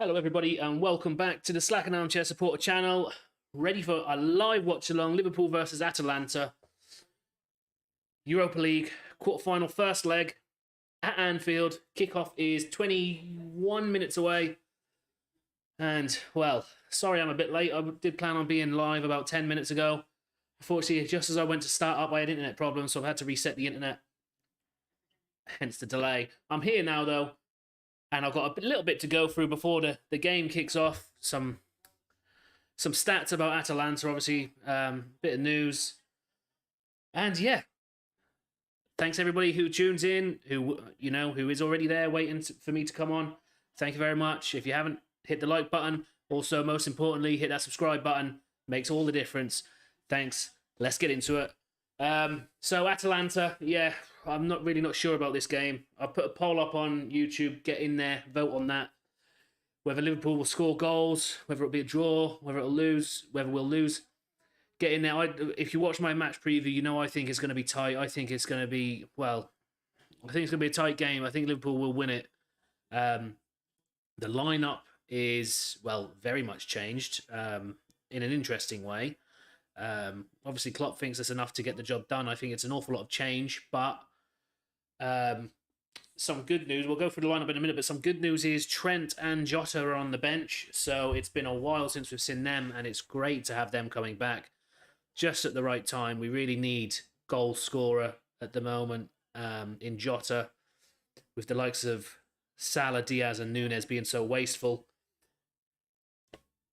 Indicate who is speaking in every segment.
Speaker 1: Hello everybody and welcome back to the Slack and Armchair Supporter channel. Ready for a live watch along, Liverpool versus Atalanta. Europa League, quarter-final first leg at Anfield. Kickoff is 21 minutes away. And, well, sorry I'm a bit late. I did plan on being live about 10 minutes ago. Unfortunately, just as I went to start up, I had internet problems, so I've had to reset the internet. Hence the delay. I'm here now, though. And I've got a little bit to go through before the game kicks off. Some stats about Atalanta, obviously. Bit of news. And yeah. Thanks everybody who tunes in, who is already there waiting for me to come on. Thank you very much. If you haven't, hit the like button. Also, most importantly, hit that subscribe button. Makes all the difference. Thanks. Let's get into it. So Atalanta, yeah, I'm not sure about this game. I put a poll up on YouTube. Get in there, vote on that. Whether Liverpool will score goals, whether it'll be a draw, whether we'll lose. Get in there. If you watch my match preview, you know I think it's going to be tight. I think it's going to be, well, I think it's going to be a tight game. I think Liverpool will win it. The lineup is, well, very much changed in an interesting way. Obviously, Klopp thinks it's enough to get the job done. I think it's an awful lot of change, but some good news. We'll go through the lineup in a minute, but some good news is Trent and Jota are on the bench. So it's been a while since we've seen them, and it's great to have them coming back just at the right time. We really need goal scorer at the moment in Jota, with the likes of Salah, Diaz, and Núñez being so wasteful.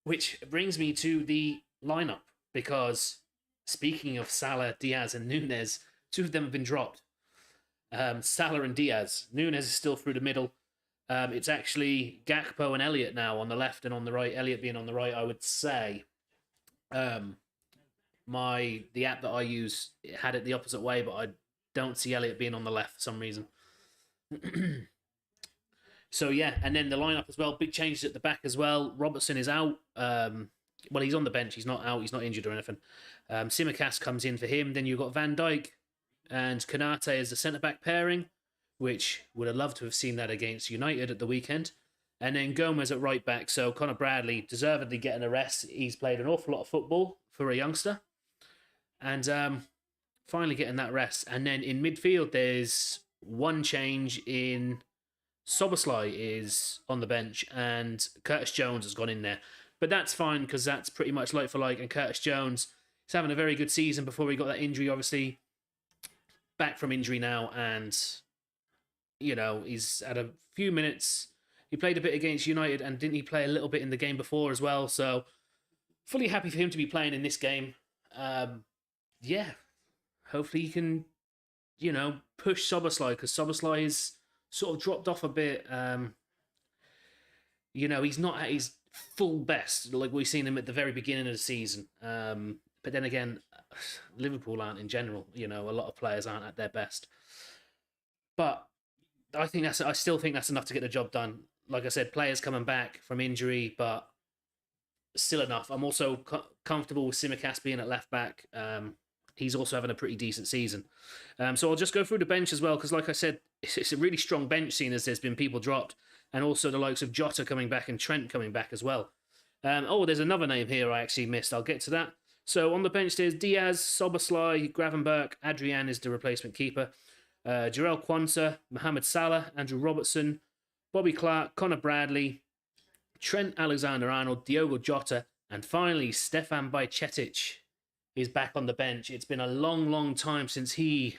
Speaker 1: Which brings me to the lineup. Because speaking of Salah, Diaz, and Núñez, two of them have been dropped. Salah and Diaz. Núñez is still through the middle. It's actually Gakpo and Elliott now on the left and on the right. Elliott being on the right, I would say. The app that I use had it the opposite way, but I don't see Elliott being on the left for some reason. So yeah, and then the lineup as well. Big changes at the back as well. Robertson is out. Well, he's on the bench. He's not out. He's not injured or anything. Tsimikas comes in for him. Then you've got Van Dijk and Konate as the centre-back pairing, which would have loved to have seen that against United at the weekend. And then Gomez at right-back. So Conor Bradley deservedly getting a rest. He's played an awful lot of football for a youngster. And finally getting that rest. And then in midfield, there's one change in Szoboszlai is on the bench and Curtis Jones has gone in there. But that's fine because that's pretty much like for like. And Curtis Jones is having a very good season before he got that injury, obviously. Back from injury now. And, he's had a few minutes. He played a bit against United and didn't he play a little bit in the game before as well? So, fully happy for him to be playing in this game. Yeah. Hopefully he can, push Szoboszlai because Szoboszlai is sort of dropped off a bit. He's not at his full best, like we've seen him at the very beginning of the season. But then again, Liverpool aren't in general. A lot of players aren't at their best. But I still think that's enough to get the job done. Like I said, players coming back from injury, but still enough. I'm also comfortable with Tsimikas being at left back. He's also having a pretty decent season. So I'll just go through the bench as well, because like I said, it's a really strong bench, seeing as there's been people dropped. And also the likes of Jota coming back and Trent coming back as well. There's another name here I actually missed. I'll get to that. So on the bench there's Diaz, Szoboszlai, Gravenberch, Adrian is the replacement keeper, Jarell Quansah, Mohamed Salah, Andrew Robertson, Bobby Clark, Conor Bradley, Trent Alexander-Arnold, Diogo Jota, and finally Stefan Bajcetic is back on the bench. It's been a long, long time since he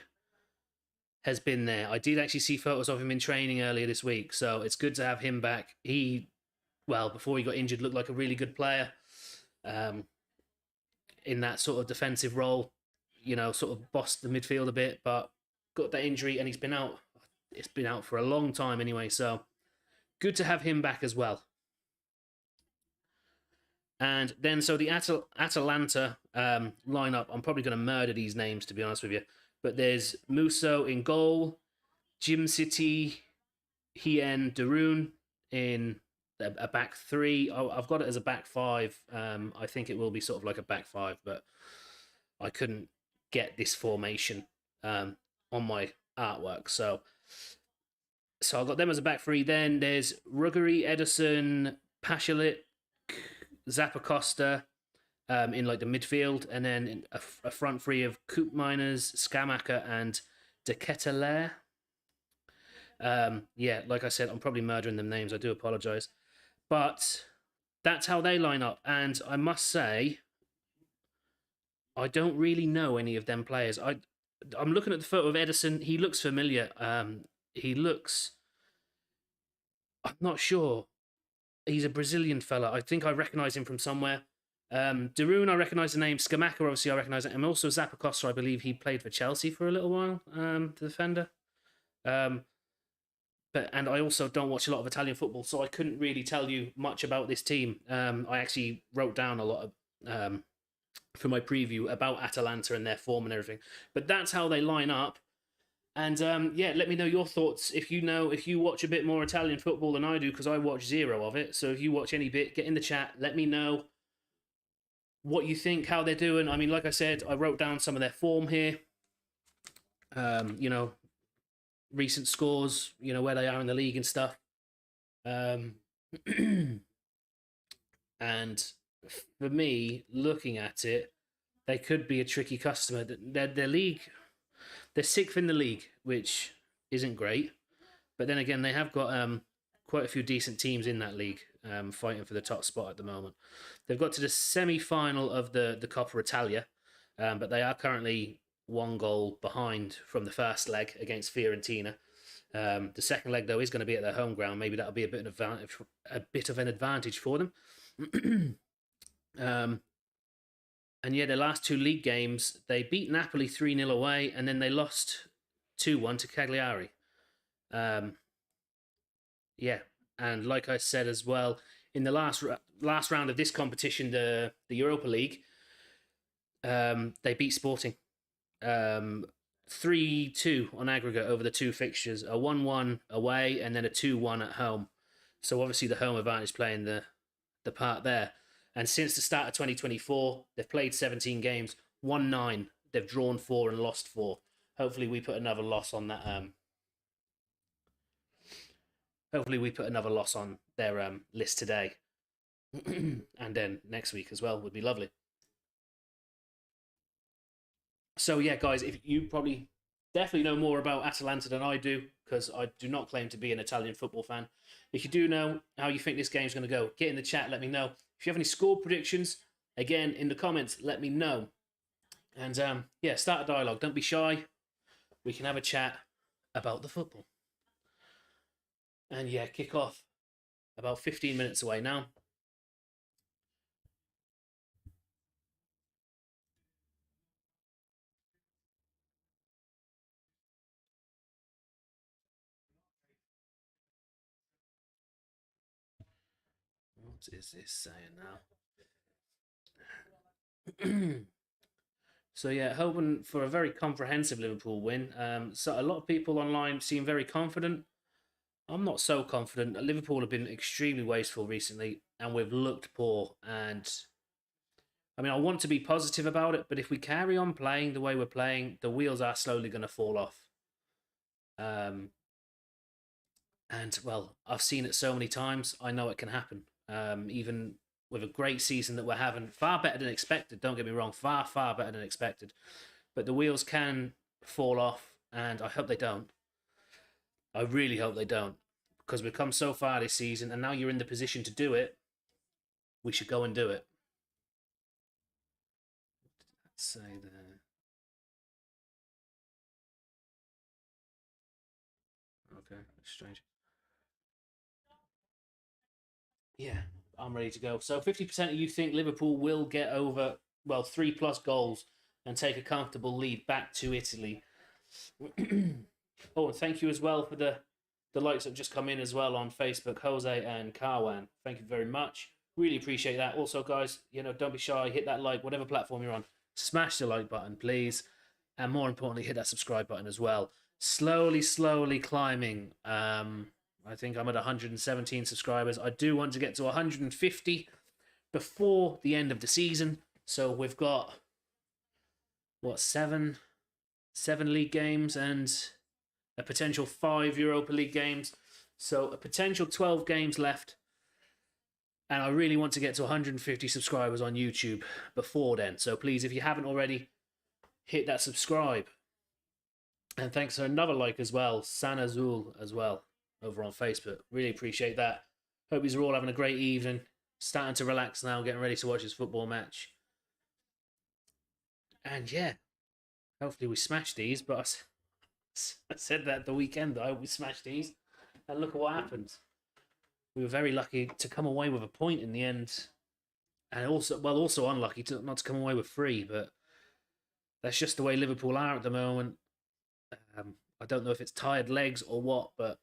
Speaker 1: has been there. I did actually see photos of him in training earlier this week, so it's good to have him back. Before he got injured, looked like a really good player in that sort of defensive role, sort of bossed the midfield a bit, but got that injury and he's been out. It's been out for a long time anyway, so good to have him back as well. And then, so the Atalanta lineup, I'm probably going to murder these names, to be honest with you. But there's Musso in goal, Jim City, Hien Darun in a back three. I've got it as a back five. I think it will be sort of like a back five, but I couldn't get this formation on my artwork. So I've got them as a back three. Then there's Ruggeri, Ederson, Pashalit, Zappacosta in like the midfield, and then a front three of Koopmeiners, Skamaka, and De Ketelaere. Yeah, like I said, I'm probably murdering them names. I do apologise. But that's how they line up. And I must say, I don't really know any of them players. I'm looking at the photo of Edison. He looks familiar. He looks... I'm not sure. He's a Brazilian fella. I think I recognise him from somewhere. Darun, I recognise the name. Skamaka, obviously, I recognise it. And also Zappacosta, I believe he played for Chelsea for a little while, the defender. And I also don't watch a lot of Italian football, so I couldn't really tell you much about this team. I actually wrote down a lot of for my preview about Atalanta and their form and everything. But that's how they line up. And yeah, let me know your thoughts if you watch a bit more Italian football than I do, because I watch zero of it. So if you watch any bit, get in the chat. Let me know what you think, how they're doing. I mean, like I said, I wrote down some of their form here. You know, recent scores, you know, where they are in the league and stuff. And for me, looking at it, they could be a tricky customer. Their league, they're sixth in the league, which isn't great. But then again, they have got quite a few decent teams in that league fighting for the top spot at the moment. They've got to the semi-final of the Coppa Italia, but they are currently 1 goal behind from the first leg against Fiorentina. The second leg, though, is going to be at their home ground. Maybe that'll be a bit of an advantage for them. And yeah, their last 2 league games, they beat Napoli 3-0 away, and then they lost 2-1 to Cagliari. Yeah, and like I said as well, in the last round of this competition, the Europa League, they beat Sporting 3-2 on aggregate over the 2 fixtures, a 1-1 away and then a 2-1 at home. So obviously the home advantage playing the part there. And since the start of 2024, they've played 17 games, won 9. They've drawn 4 and lost 4. Hopefully we put another loss on that. Hopefully we put another loss on their list today. And then next week as well would be lovely. So yeah, guys, if you probably definitely know more about Atalanta than I do, because I do not claim to be an Italian football fan. If you do know how you think this game's going to go, get in the chat, let me know. If you have any score predictions, again, in the comments, let me know. And yeah, start a dialogue. Don't be shy. We can have a chat about the football. And yeah, kick off about 15 minutes away now. What is this saying now? So yeah, hoping for a very comprehensive Liverpool win. So a lot of people online seem very confident. I'm not so confident. Liverpool have been extremely wasteful recently, and we've looked poor. And I mean, I want to be positive about it, but if we carry on playing the way we're playing, the wheels are slowly going to fall off. And well, I've seen it so many times. I know it can happen. Even with a great season that we're having, far better than expected. Don't get me wrong, far better than expected. But the wheels can fall off, and I hope they don't. I really hope they don't, because we've come so far this season, and now you're in the position to do it. We should go and do it. Let's say there. Okay, that's strange. Yeah, I'm ready to go. So 50% of you think Liverpool will get over, well, 3+ goals and take a comfortable lead back to Italy. Oh, and thank you as well for the likes that have just come in as well on Facebook, Jose and Carwan. Thank you very much. Really appreciate that. Also, guys, you know, don't be shy. Hit that like, whatever platform you're on. Smash the like button, please. And more importantly, hit that subscribe button as well. Slowly climbing. I think I'm at 117 subscribers. I do want to get to 150 before the end of the season. So we've got, what, 7 league games and a potential 5 Europa League games. So a potential 12 games left. And I really want to get to 150 subscribers on YouTube before then. So please, if you haven't already, hit that subscribe. And thanks for another like as well, San Azul as well, over on Facebook. Really appreciate that. Hope you're all having a great evening. Starting to relax now, getting ready to watch this football match. And yeah, hopefully we smash these. But I said that the weekend, I hope we smash these. And look at what happened. We were very lucky to come away with a point in the end. And also unlucky not to come away with 3. But that's just the way Liverpool are at the moment. I don't know if it's tired legs or what, but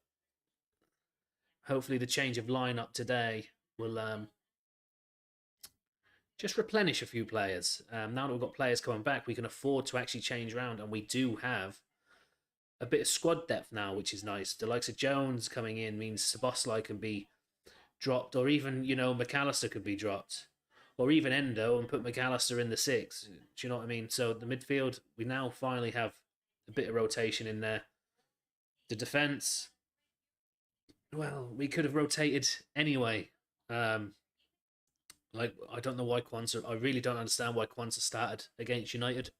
Speaker 1: hopefully the change of lineup today will just replenish a few players. Now that we've got players coming back, we can afford to actually change around, and we do have a bit of squad depth now, which is nice. The likes of Jones coming in means Szoboszlai can be dropped, or even, McAllister could be dropped, or even Endo and put McAllister in the 6. Do you know what I mean? So the midfield, we now finally have a bit of rotation in there. The defence, well, we could have rotated anyway. I don't know why I really don't understand why Quansah started against United.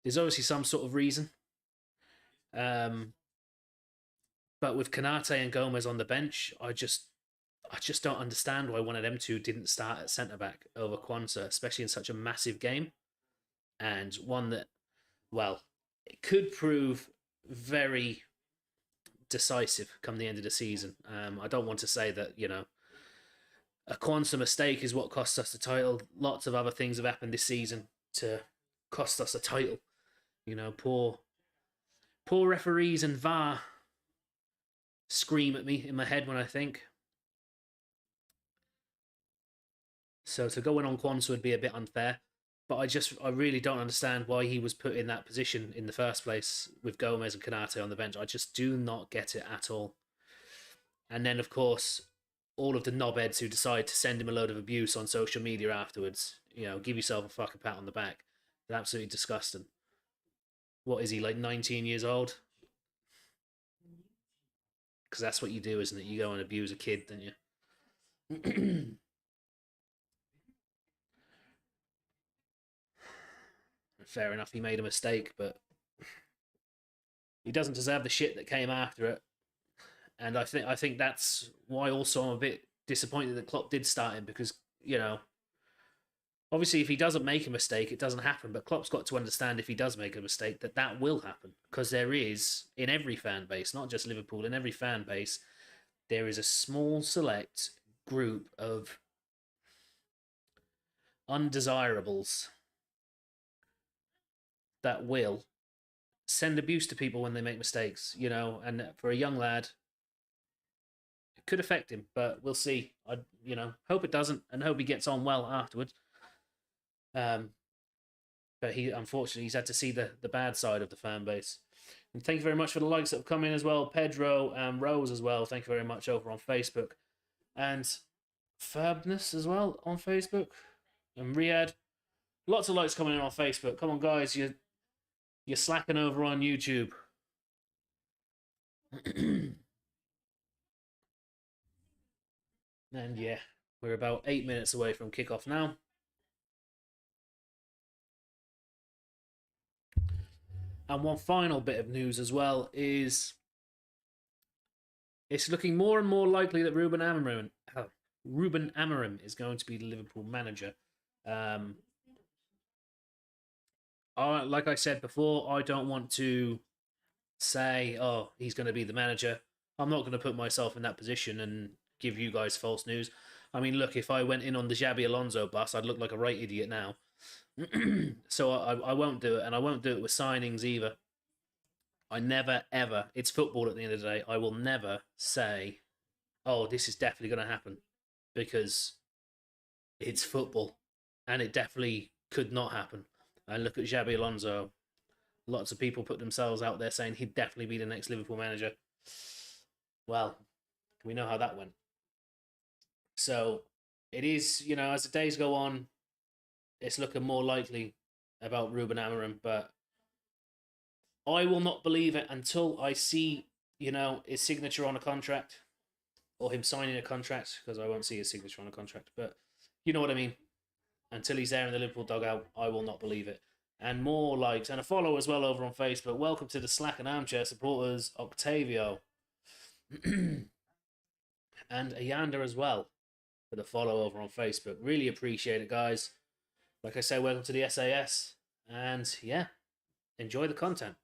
Speaker 1: There's obviously some sort of reason. But with Konate and Gomez on the bench, I just don't understand why one of them two didn't start at centre-back over Quansah, especially in such a massive game. And one that, well, it could prove very decisive come the end of the season. I don't want to say that, a Quansah mistake is what cost us the title. Lots of other things have happened this season to cost us a title. Poor referees and VAR scream at me in my head when I think. So to go in on Quansah would be a bit unfair. But I really don't understand why he was put in that position in the first place with Gomez and Konate on the bench. I just do not get it at all. And then, of course, all of the knobheads who decide to send him a load of abuse on social media afterwards. Give yourself a fucking pat on the back. It's absolutely disgusting. What is he, like 19 years old? Because that's what you do, isn't it? You go and abuse a kid, don't you? Fair enough, he made a mistake, but he doesn't deserve the shit that came after it. And I think that's why also I'm a bit disappointed that Klopp did start him, because, obviously if he doesn't make a mistake, it doesn't happen. But Klopp's got to understand, if he does make a mistake, that will happen. Because there is, in every fan base, not just Liverpool, in every fan base, there is a small select group of undesirables that will send abuse to people when they make mistakes, and for a young lad, it could affect him, but we'll see. I hope it doesn't, and hope he gets on well afterwards. But he's had to see the bad side of the fan base. And thank you very much for the likes that have come in as well. Pedro and Rose as well. Thank you very much over on Facebook. And Fabness as well on Facebook. And Riyadh. Lots of likes coming in on Facebook. Come on, guys. You're slacking over on YouTube. And yeah, we're about 8 minutes away from kickoff now. And one final bit of news as well is it's looking more and more likely that Ruben Amorim is going to be the Liverpool manager. Like I said before, I don't want to say, he's going to be the manager. I'm not going to put myself in that position and give you guys false news. I mean, look, if I went in on the Xabi Alonso bus, I'd look like a right idiot now. So I won't do it, and I won't do it with signings either. I never, ever, it's football at the end of the day, I will never say, this is definitely going to happen, because it's football, and it definitely could not happen. And look at Xabi Alonso. Lots of people put themselves out there saying he'd definitely be the next Liverpool manager. Well, we know how that went. So it is, as the days go on, it's looking more likely about Ruben Amorim, but I will not believe it until I see, his signature on a contract. or him signing a contract, because I won't see his signature on a contract. But you know what I mean. Until he's there in the Liverpool dugout, I will not believe it. And more likes and a follow as well over on Facebook. Welcome to the Slack and Armchair supporters, Octavio. And Ayanda as well for the follow over on Facebook. Really appreciate it, guys. Like I say, welcome to the SAS. And yeah, enjoy the content.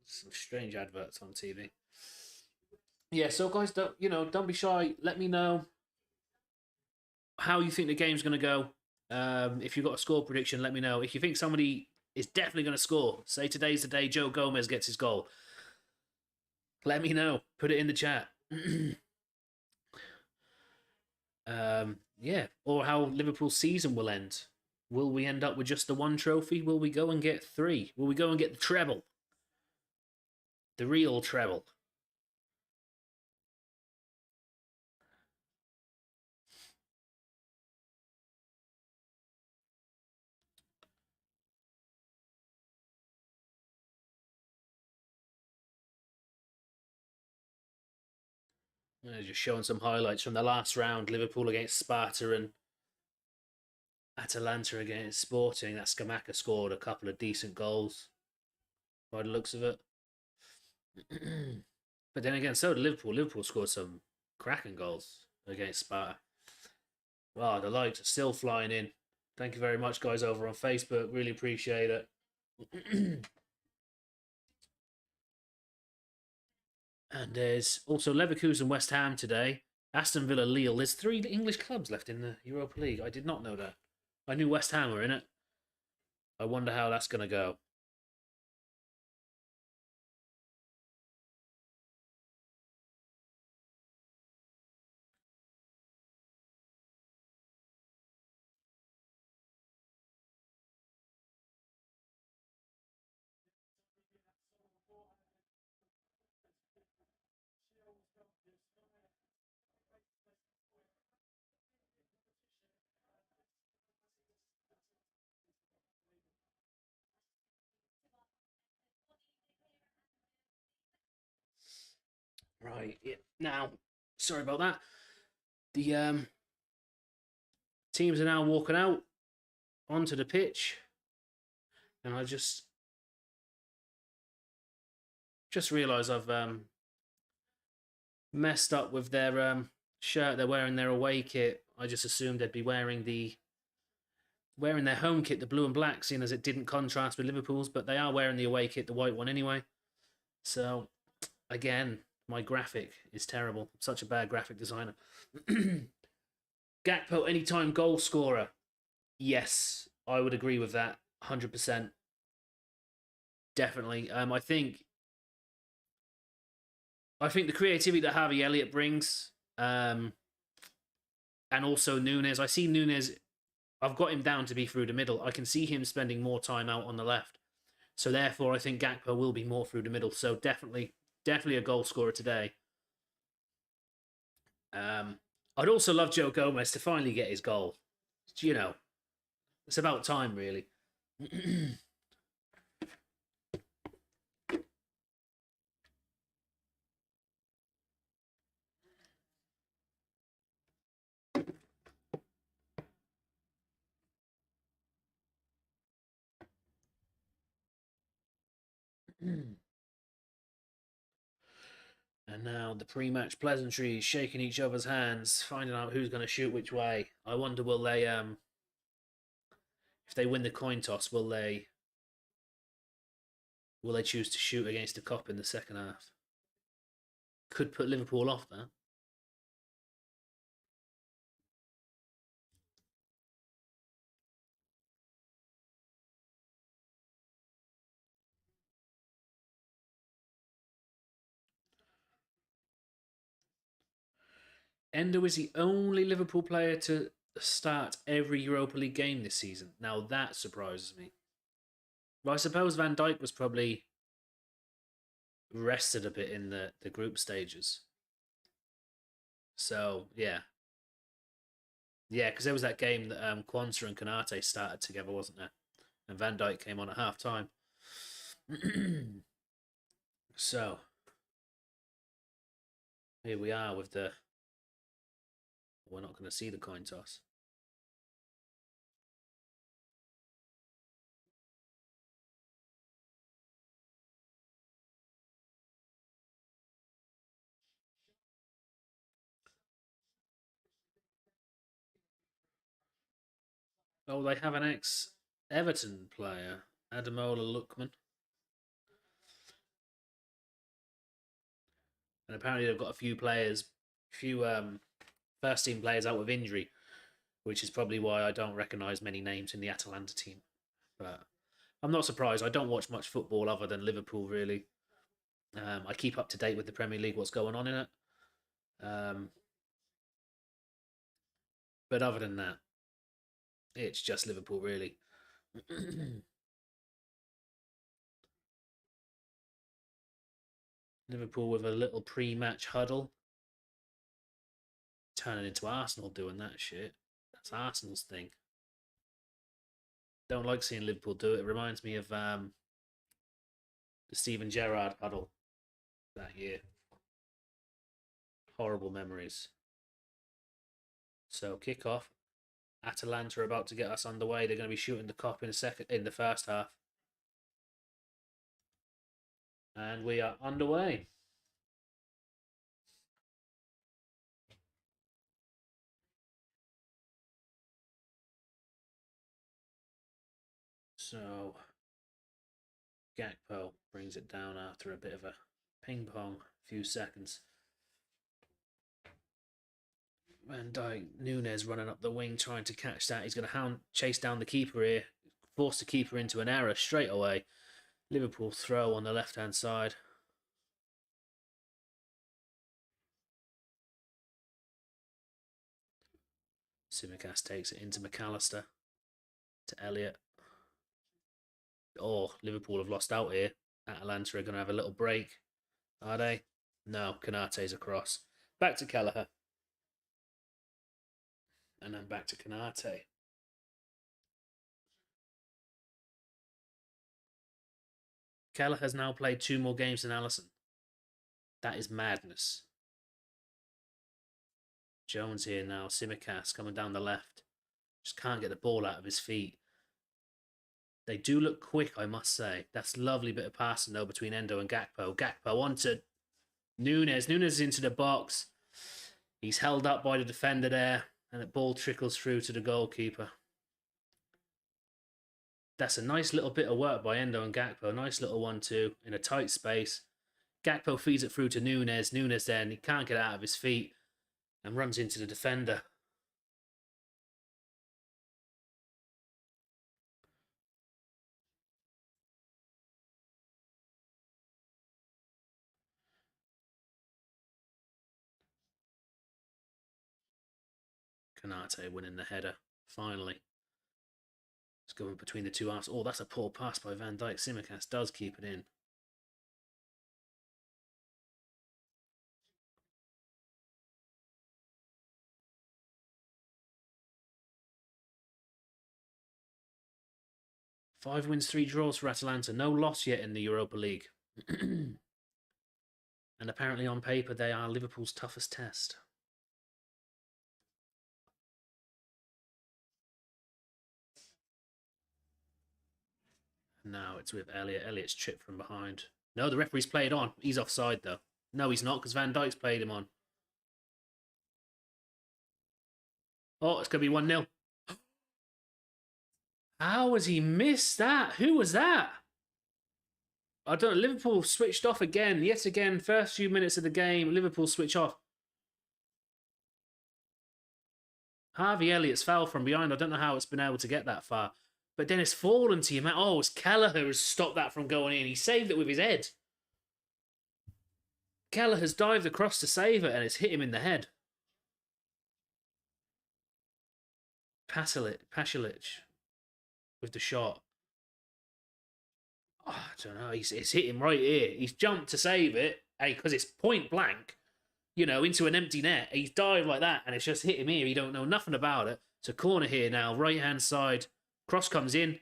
Speaker 1: Some strange adverts on TV. Yeah, so guys, don't be shy. Let me know how you think the game's going to go. If you've got a score prediction, let me know. If you think somebody is definitely going to score, say today's the day Joe Gomez gets his goal. Let me know. Put it in the chat. Yeah, or how Liverpool's season will end. Will we end up with just the one trophy? Will we go and get three? Will we go and get the treble? The real treble. Just showing some highlights from the last round. Liverpool against Sparta and Atalanta against Sporting. That Scamacca scored a couple of decent goals by the looks of it. But then again, so did Liverpool. Liverpool scored some cracking goals against Sparta. Wow, the likes are still flying in. Thank you very much, guys, over on Facebook. Really appreciate it. And there's also Leverkusen West Ham today. Aston Villa Lille. There's 3 English clubs left in the Europa League. I did not know that. I knew West Ham were in it. I wonder how that's going to go. Right. Yeah. Now, sorry about that. The teams are now walking out onto the pitch, and I just realised I've messed up with their shirt. They're wearing their away kit. I just assumed they'd be wearing their home kit, the blue and black, seeing as it didn't contrast with Liverpool's, but they are wearing the away kit, the white one anyway. So, again, my graphic is terrible. I'm such a bad graphic designer. Gakpo, anytime goal scorer. Yes, I would agree with that. 100%. Definitely. I think the creativity that Harvey Elliott brings, and also Nunes. I see Nunes. I've got him down to be through the middle. I can see him spending more time out on the left. So therefore, I think Gakpo will be more through the middle. So definitely a goal scorer today. I'd also love Joe Gomez to finally get his goal. You know, it's about time, really. And now the pre-match pleasantries, shaking each other's hands, finding out who's going to shoot which way. I wonder, will they, if they win the coin toss, will they choose to shoot against the Kop in the second half? Could put Liverpool off that. Endo is the only Liverpool player to start every Europa League game this season. Now that surprises me. Well, I suppose Van Dijk was probably rested a bit in the group stages. So, yeah. Yeah, because there was that game that Kwanzaa and Konate started together, wasn't there? And Van Dijk came on at half time. So, here we are with the... We're not going to see the coin toss. Oh, they have an ex-Everton player, Ademola Lookman. And apparently they've got a few first team players out with injury, which is probably why I don't recognise many names in the Atalanta team. But I'm not surprised. I don't watch much football other than Liverpool, really. I keep up to date with the Premier League, what's going on in it. But other than that, it's just Liverpool, really. Liverpool with a little pre-match huddle. Turning into Arsenal doing that shit. That's Arsenal's thing. Don't like seeing Liverpool do it. It reminds me of the Steven Gerrard huddle that year. Horrible memories. So kick off. Atalanta are about to get us underway. They're going to be shooting the cop in the first half. And we are underway. So Gakpo brings it down after a bit of a ping pong, few seconds. Van Dijk, Nunes running up the wing trying to catch that. He's going to chase down the keeper here, force the keeper into an error straight away. Liverpool throw on the left-hand side. Tsimikas takes it into McAllister. To Elliott. Oh, Liverpool have lost out here. Atalanta are going to have a little break. Are they? No, Konate's across. Back to Kelleher. And then back to Konate. Kelleher has now played 2 more games than Alisson. That is madness. Jones here now. Tsimikas coming down the left. Just can't get the ball out of his feet. They do look quick, I must say. That's a lovely bit of passing, though, between Endo and Gakpo. Gakpo onto Nunes. Nunes into the box. He's held up by the defender there, and the ball trickles through to the goalkeeper. That's a nice little bit of work by Endo and Gakpo. Nice little 1-2 in a tight space. Gakpo feeds it through to Nunes. Nunes then, he can't get out of his feet and runs into the defender. Konate winning the header, finally. It's going between the two halves. Oh, that's a poor pass by Van Dijk. Tsimikas does keep it in. Five wins, 3 draws for Atalanta. No loss yet in the Europa League. And apparently on paper they are Liverpool's toughest test. Now it's with Elliott. Elliott's tripped from behind. No, the referee's played on. He's offside, though. No, he's not, because Van Dijk's played him on. Oh, it's going to be 1-0. How has he missed that? Who was that? I don't know. Liverpool switched off again. Yet again, first few minutes of the game, Liverpool switch off. Harvey Elliott's fell from behind. I don't know how it's been able to get that far. But then it's fallen to you, man. Oh, it's Kelleher has stopped that from going in. He saved it with his head. Kelleher has dived across to save it, and it's hit him in the head. Pasalic with the shot. Oh, I don't know. It's hit him right here. He's jumped to save it, because it's point blank, into an empty net. He's dived like that, and it's just hit him here. He don't know nothing about it. It's a corner here now, right-hand side. Cross comes in.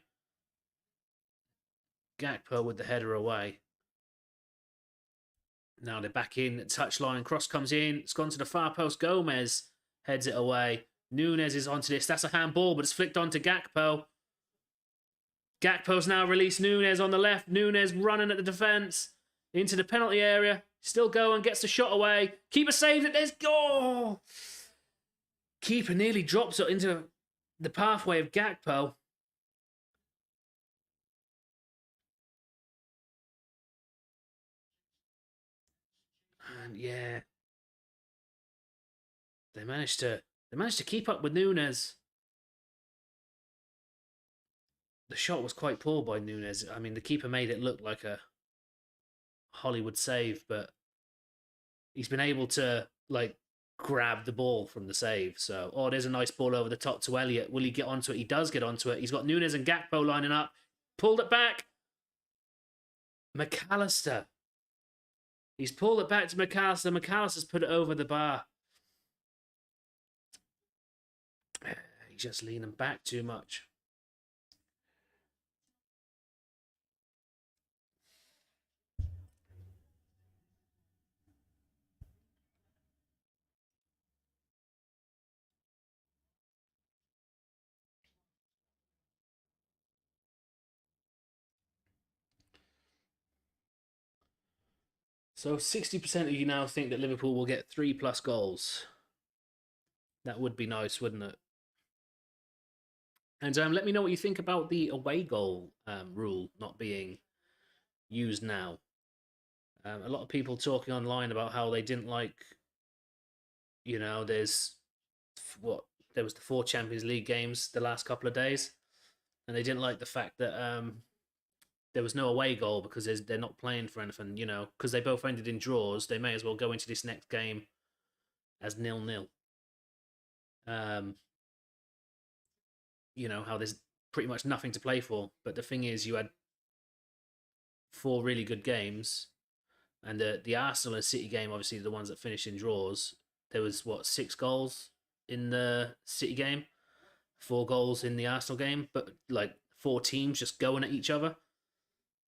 Speaker 1: Gakpo with the header away. Now they're back in. Touchline. Cross comes in. It's gone to the far post. Gomez heads it away. Nunes is onto this. That's a handball, but it's flicked on to Gakpo. Gakpo's now released Nunes on the left. Nunes running at the defence. Into the penalty area. Still going. Gets the shot away. Keeper saves it. There's goal. Keeper nearly drops it into the pathway of Gakpo. And yeah, they managed to keep up with Nunes. The shot was quite poor by Nunes. I mean, the keeper made it look like a Hollywood save, but he's been able to grab the ball from the save. So, there's a nice ball over the top to Elliott. Will he get onto it? He does get onto it. He's got Nunes and Gakpo lining up. Pulled it back. McAllister. He's pulled it back to McAllister. McAllister's put it over the bar. He's just leaning back too much. So 60% of you now think that Liverpool will get 3+ goals. That would be nice, wouldn't it? And let me know what you think about the away goal rule not being used now. A lot of people talking online about how they didn't like, there was the 4 Champions League games the last couple of days, and they didn't like the fact that there was no away goal because they're not playing for anything, because they both ended in draws. They may as well go into this next game as 0-0. How there's pretty much nothing to play for. But the thing is, you had 4 really good games, and the Arsenal and City game, obviously the ones that finished in draws, there was 6 goals in the City game, 4 goals in the Arsenal game, but 4 teams just going at each other.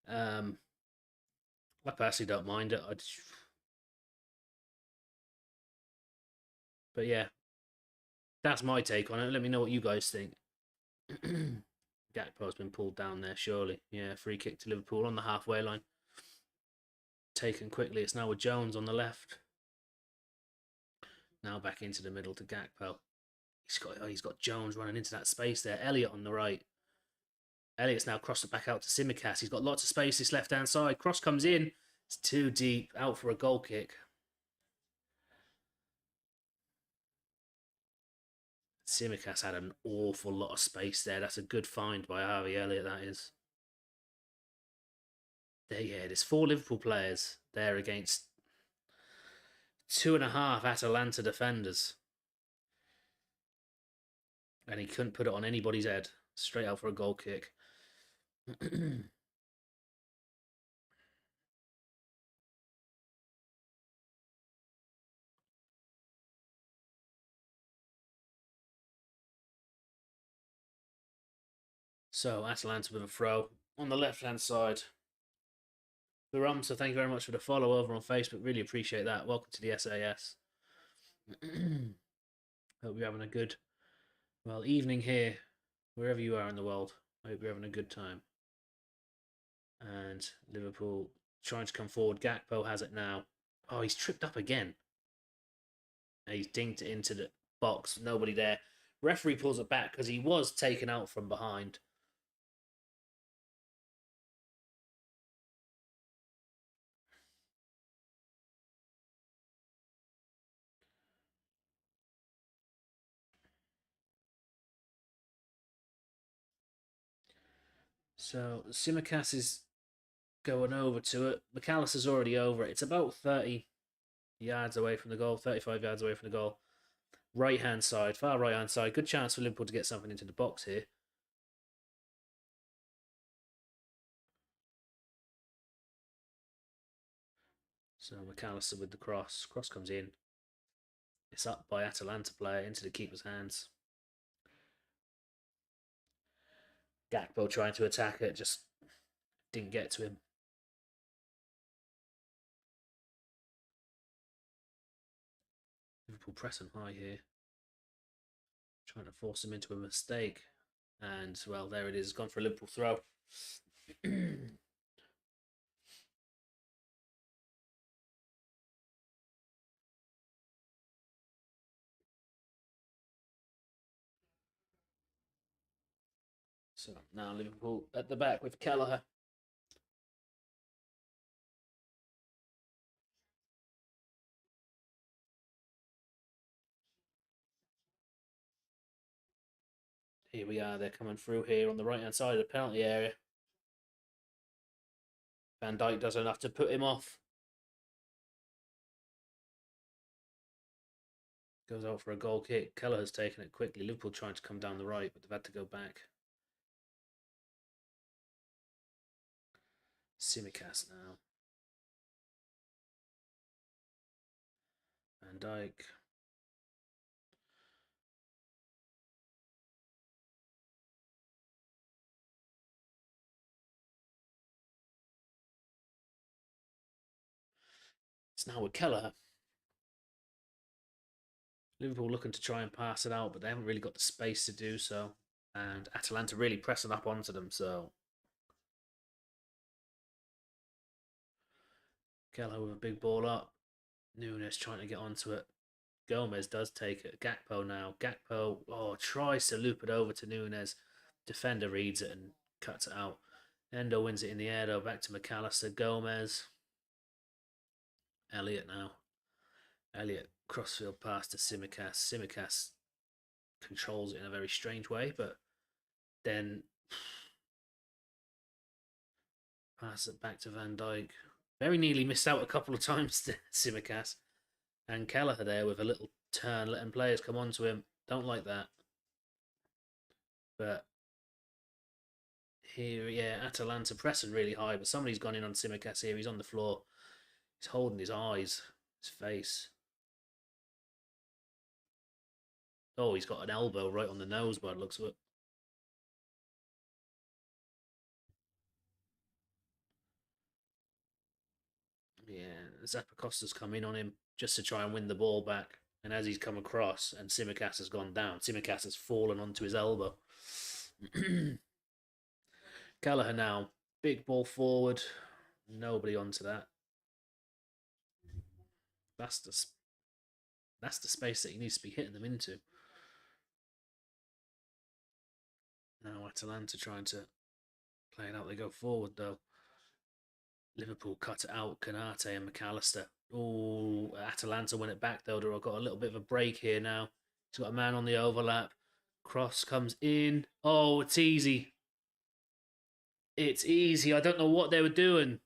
Speaker 1: I personally don't mind it. But yeah, that's my take on it. Let me know what you guys think. Gakpo's been pulled down there, surely. Yeah, free kick to Liverpool on the halfway line. Taken quickly. It's now with Jones on the left. Now back into the middle to Gakpo. He's got Jones running into that space there. Elliott on the right. Elliott's now crossed it back out to Tsimikas. He's got lots of space this left-hand side. Cross comes in. It's too deep. Out for a goal kick. Tsimikas had an awful lot of space there. That's a good find by Harvey Elliott, that is. There's 4 Liverpool players there against 2.5 Atalanta defenders. And he couldn't put it on anybody's head. Straight out for a goal kick. So, Atalanta with a throw on the left-hand side. So thank you very much for the follow over on Facebook. Really appreciate that. Welcome to the SAS. Hope you're having a good, evening here, wherever you are in the world. I hope you're having a good time. And Liverpool trying to come forward. Gakpo has it now. Oh, he's tripped up again. He's dinked it into the box. Nobody there. Referee pulls it back because he was taken out from behind. So Tsimikas is going over to it. McAllister's already over it. It's about 30 yards away from the goal, 35 yards away from the goal. Right-hand side, far right-hand side. Good chance for Liverpool to get something into the box here. So McAllister with the cross. Cross comes in. It's up by Atalanta player into the keeper's hands. Gakpo trying to attack it, just didn't get to him. Liverpool pressing high here. Trying to force him into a mistake. And, well, there it is. Gone for a Liverpool throw. So now Liverpool at the back with Kelleher. Here we are. They're coming through here on the right-hand side of the penalty area. Van Dijk does enough to put him off. Goes out for a goal kick. Kelleher's taken it quickly. Liverpool trying to come down the right, but they've had to go back. Tsimikas now. Van Dijk. It's now with Kelleher. Liverpool looking to try and pass it out, but they haven't really got the space to do so. And Atalanta really pressing up onto them, so Kelleher with a big ball up. Nunes trying to get onto it. Gomez does take it. Gakpo now. Gakpo tries to loop it over to Nunes. Defender reads it and cuts it out. Endo wins it in the air though. Back to McAllister. Gomez. Elliott now. Elliott crossfield pass to Tsimikas. Tsimikas controls it in a very strange way, but then pass it back to Van Dijk. Very nearly missed out a couple of times to Tsimikas. And Kelleher there with a little turn, letting players come onto him. Don't like that. But here, yeah, Atalanta pressing really high, but somebody's gone in on Tsimikas here. He's on the floor. He's holding his eyes, his face. Oh, he's got an elbow right on the nose by the looks of it. Yeah, Zappacosta's come in on him just to try and win the ball back. And as he's come across and Tsimikas has gone down, Tsimikas has fallen onto his elbow. Kelleher now, big ball forward. Nobody onto that. That's the space that he needs to be hitting them into. Now Atalanta trying to play it out. They go forward though. Liverpool cut it out. Canate and McAllister. Oh, Atalanta win it back though. They've got a little bit of a break here now. He's got a man on the overlap. Cross comes in. Oh, it's easy. It's easy. I don't know what they were doing.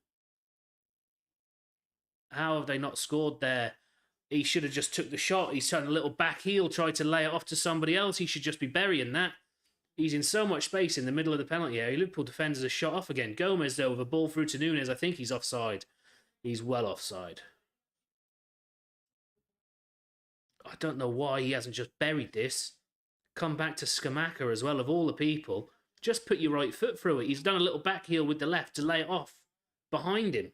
Speaker 1: How have they not scored there? He should have just took the shot. He's turned a little back heel, tried to lay it off to somebody else. He should just be burying that. He's in so much space in the middle of the penalty area. Liverpool defenders are shot off again. Gomez, though, with a ball through to Nunes. I think he's offside. He's well offside. I don't know why he hasn't just buried this. Come back to Skamaka as well, of all the people. Just put your right foot through it. He's done a little back heel with the left to lay it off behind him.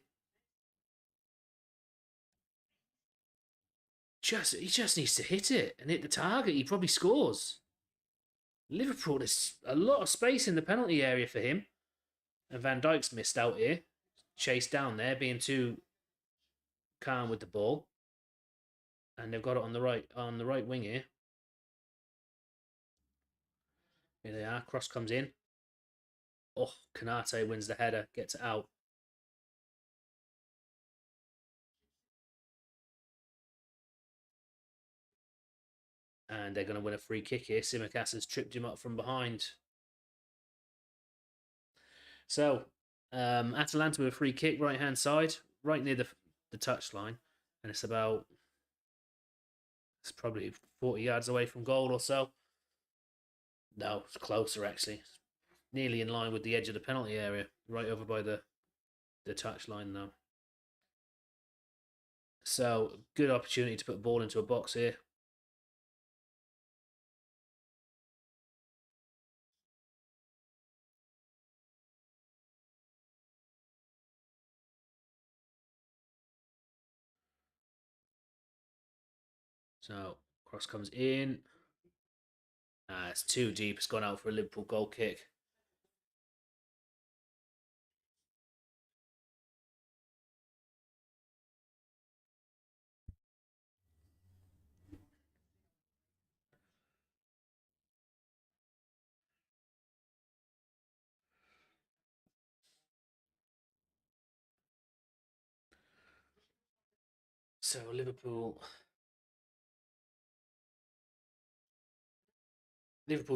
Speaker 1: He just needs to hit it and hit the target. He probably scores. Liverpool, there's a lot of space in the penalty area for him. And Van Dijk's missed out here. Chased down there, being too calm with the ball. And they've got it on the right wing here. Here they are. Cross comes in. Oh, Canate wins the header, gets it out. And they're going to win a free kick here. Tsimikas has tripped him up from behind. So, Atalanta with a free kick, right-hand side, right near the touchline. And it's about It's probably 40 yards away from goal or so. No, it's closer actually. Nearly in line with the edge of the penalty area, right over by the touch line now. So, good opportunity to put a ball into a box here. So, cross comes in. It's too deep. It's gone out for a Liverpool goal kick. So, Liverpool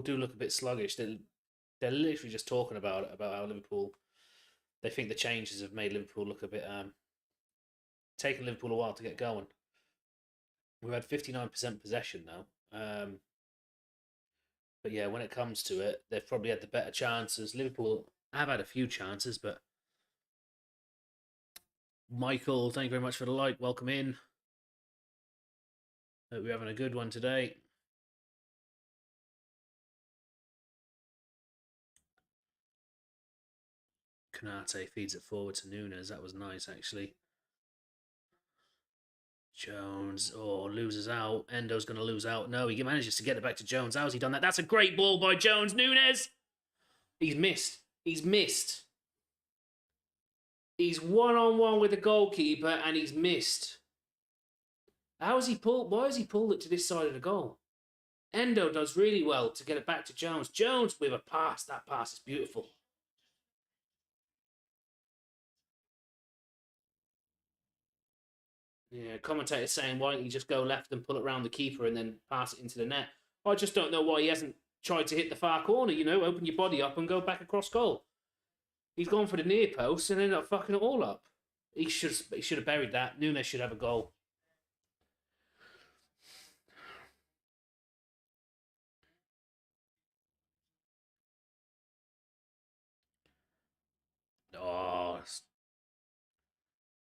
Speaker 1: do look a bit sluggish. They're literally just talking about it, about how Liverpool, they think the changes have made Liverpool look a bit taken Liverpool a while to get going. We've had 59% possession now. But yeah, when it comes to it, they've probably had the better chances. Liverpool have had a few chances, but Michael, thank you very much for the like. Welcome in. Hope you're having a good one today. Kanate feeds it forward to Nunes. That was nice, actually. Jones, loses out. Endo's going to lose out. No, he manages to get it back to Jones. How's he done that? That's a great ball by Jones. Nunes! He's missed. He's missed. He's one-on-one with the goalkeeper and he's missed. How has he pulled? Why has he pulled it to this side of the goal? Endo does really well to get it back to Jones. Jones with a pass. That pass is beautiful. Yeah, commentator saying, why don't you just go left and pull it around the keeper and then pass it into the net? I just don't know why he hasn't tried to hit the far corner, open your body up and go back across goal. He's gone for the near post and ended up fucking it all up. He should have buried that. Nunes should have a goal. Oh,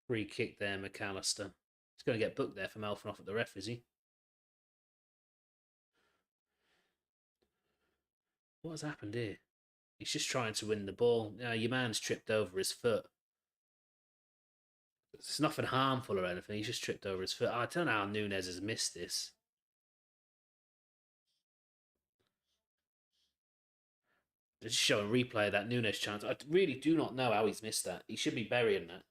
Speaker 1: free kick there, McAllister. He's going to get booked there for mouthing off at the ref, is he? What has happened here? He's just trying to win the ball. Your man's tripped over his foot. It's nothing harmful or anything. He's just tripped over his foot. I don't know how Nunes has missed this. They're just showing replay of that Nunes chance. I really do not know how he's missed that. He should be burying that.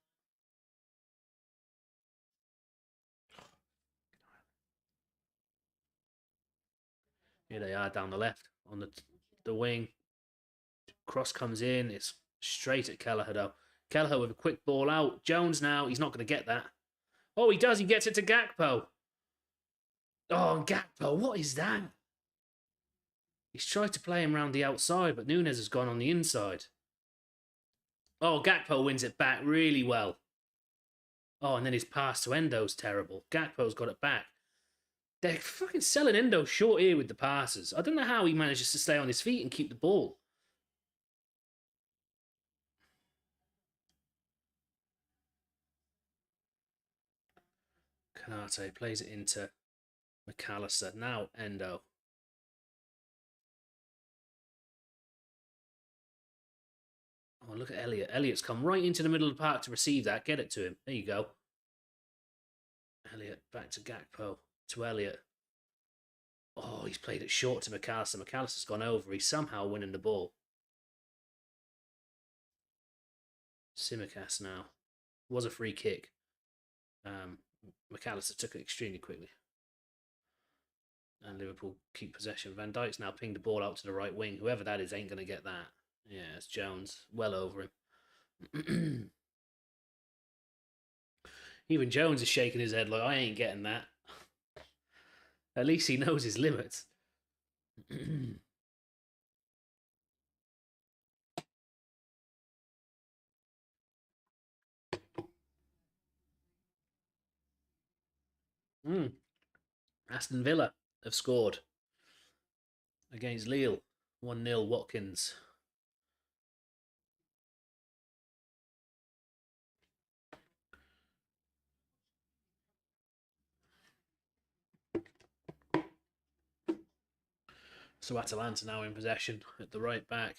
Speaker 1: Here they are down the left on the wing. Cross comes in. It's straight at Kelleher though. Kelleher with a quick ball out. Jones now. He's not going to get that. Oh, he does. He gets it to Gakpo. Oh, and Gakpo. What is that? He's tried to play him around the outside, but Nunes has gone on the inside. Oh, Gakpo wins it back really well. Oh, and then his pass to Endo's terrible. Gakpo's got it back. They're fucking selling Endo short here with the passes. I don't know how he manages to stay on his feet and keep the ball. Kanate plays it into McAllister. Now Endo. Oh, look at Elliott. Elliott's come right into the middle of the park to receive that. Get it to him. There you go. Elliott back to Gakpo. To Elliott. Oh, he's played it short to McAllister. McAllister's gone over. He's somehow winning the ball. Simicast now. Was a free kick. McAllister took it extremely quickly. And Liverpool keep possession. Van Dijk's now pinged the ball out to the right wing. Whoever that is ain't going to get that. Yeah, it's Jones. Well over him. Even Jones is shaking his head like, I ain't getting that. At least he knows his limits. Aston Villa have scored against Lille. 1-0 Watkins. So Atalanta now in possession at the right back.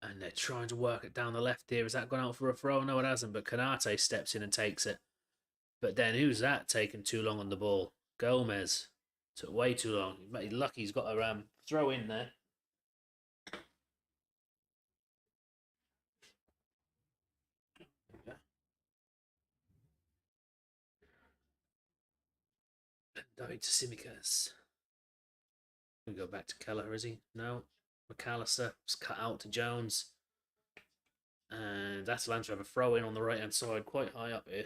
Speaker 1: And they're trying to work it down the left here. Has that gone out for a throw? No, it hasn't. But Canate steps in and takes it. But then who's that taking too long on the ball? Gomez. Took way too long. He's lucky he's got a throw in there. David Tsimikas. We go back to Keller, is he? No. McAllister. It's cut out to Jones. And Atalanta have a throw in on the right hand side, quite high up here.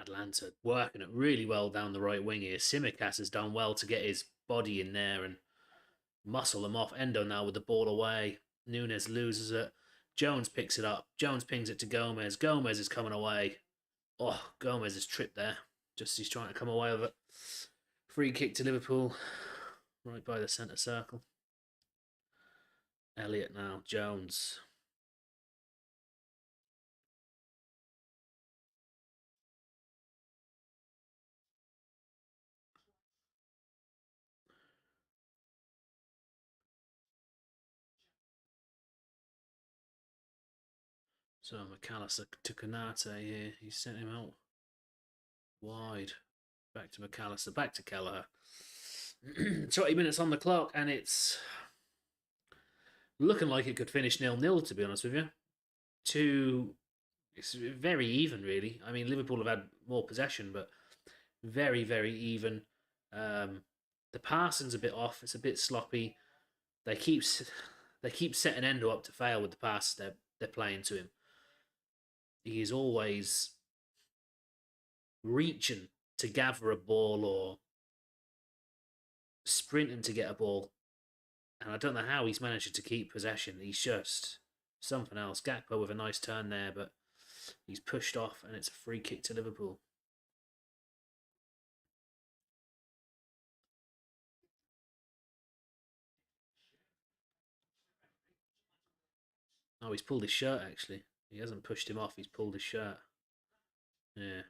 Speaker 1: Atlanta working it really well down the right wing here. Tsimikas has done well to get his body in there and muscle them off. Endo now with the ball away. Nunes loses it. Jones picks it up. Jones pings it to Gomez. Gomez is coming away. Oh, Gomez is tripped there. Just he's trying to come away with it. Free kick to Liverpool. Right by the centre circle. Elliott now. Jones. So McAllister to Canate here. He sent him out wide. Back to McAllister. Back to Kelleher. 20 minutes on the clock, and it's looking like it could finish 0-0, to be honest with you. It's very even, really. I mean, Liverpool have had more possession, but very, very even. The passing's a bit off. It's a bit sloppy. They keep setting Endo up to fail with the passes they're playing to him. He is always reaching to gather a ball or sprinting to get a ball. And I don't know how he's managed to keep possession. He's just something else. Gakpo with a nice turn there, but he's pushed off and it's a free kick to Liverpool. Oh, he's pulled his shirt, actually. He hasn't pushed him off, he's pulled his shirt. Yeah.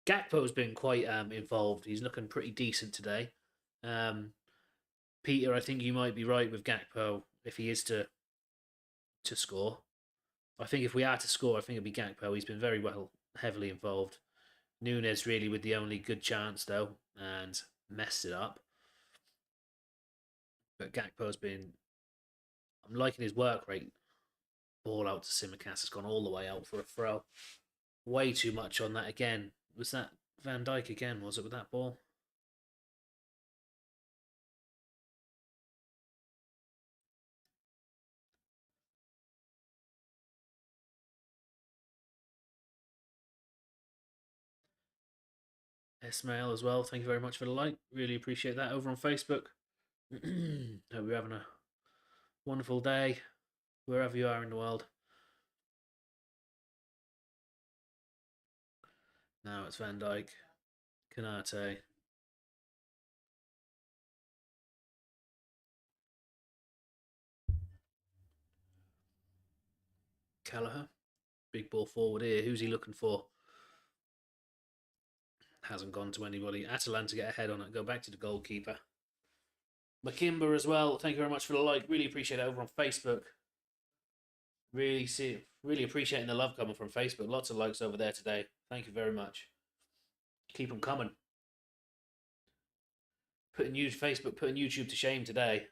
Speaker 1: Gakpo's been quite involved. He's looking pretty decent today. Um, Peter, I think you might be right with Gakpo if he is to score. I think if we are to score, I think it'd be Gakpo. He's been very well, heavily involved. Nunes really with the only good chance though, and messed it up. But Gakpo's been. I'm liking his work rate. Ball out to Tsimikas has gone all the way out for a throw. Way too much on that again. Was that Van Dijk again? Was it with that ball? Ismail as well. Thank you very much for the like. Really appreciate that over on Facebook. Hope you're having a wonderful day wherever you are in the world. Now it's Van Dijk, Canate. Kelleher. Big ball forward here. Who's he looking for? Hasn't gone to anybody. Atalanta get ahead on it. Go back to the goalkeeper. McKimber as well. Thank you very much for the like. Really appreciate it over on Facebook. Really appreciating the love coming from Facebook. Lots of likes over there today. Thank you very much. Keep them coming. Putting YouTube to shame today.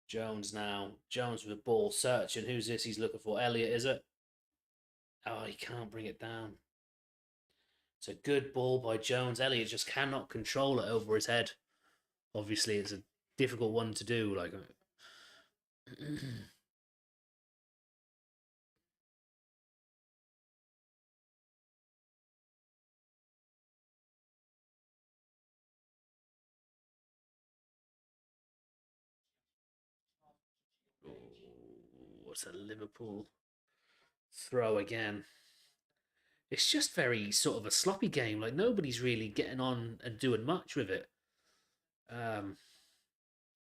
Speaker 1: Jones now. Jones with the ball searching. Who's this he's looking for? Elliott, is it? Oh, he can't bring it down. It's a good ball by Jones. Elliott just cannot control it over his head. Obviously, it's a difficult one to do. Like, what's a Liverpool throw again? It's just very sort of a sloppy game. Like nobody's really getting on and doing much with it. Um,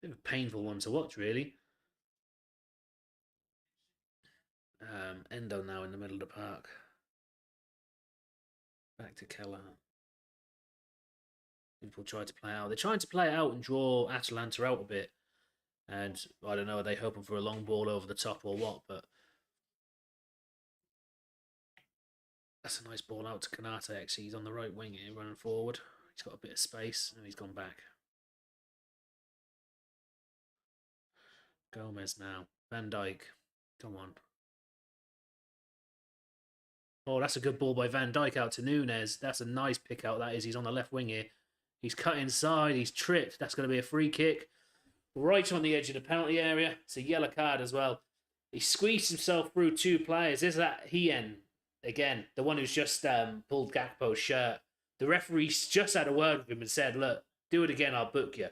Speaker 1: Bit of a painful one to watch, really. Endo now in the middle of the park. Back to Keller. Liverpool tried to play out. They're trying to play out and draw Atalanta out a bit. And I don't know, are they hoping for a long ball over the top or what? But that's a nice ball out to Kanate, actually. He's on the right wing here, running forward. He's got a bit of space, and he's gone back. Gomez now. Van Dijk. Come on. Oh, that's a good ball by Van Dijk out to Nunes. That's a nice pick out, that is. He's on the left wing here. He's cut inside. He's tripped. That's going to be a free kick. Right on the edge of the penalty area. It's a yellow card as well. He squeezed himself through two players. Is that Hien? Again, the one who's just pulled Gakpo's shirt. The referee's just had a word with him and said, look, do it again, I'll book you.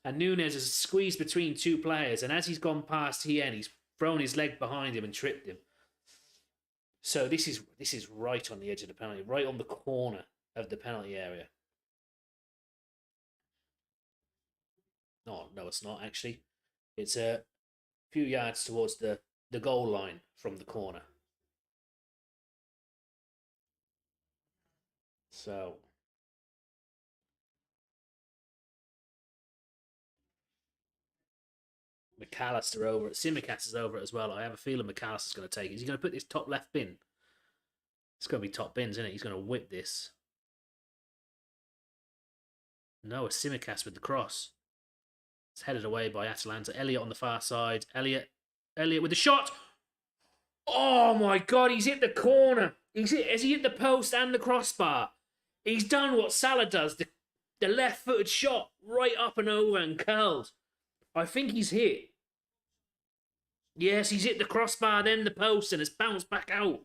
Speaker 1: And Nunes has squeezed between two players, and as he's gone past Hien, he's thrown his leg behind him and tripped him. So this is right on the edge of the penalty, right on the corner of the penalty area. No, it's not actually. It's a few yards towards the goal line from the corner. So McAllister over it. Simicast is over it as well. I have a feeling McAllister's going to take it. Is he going to put this top left bin? It's going to be top bins, isn't it? He's going to whip this. No, it's Simicast with the cross. It's headed away by Atalanta. Elliott on the far side. Elliott with the shot. Oh my God, he's hit the corner. Has he hit the post and the crossbar? He's done what Salah does. The left-footed shot right up and over and curled. I think he's hit. Yes, he's hit the crossbar, then the post, and it's bounced back out.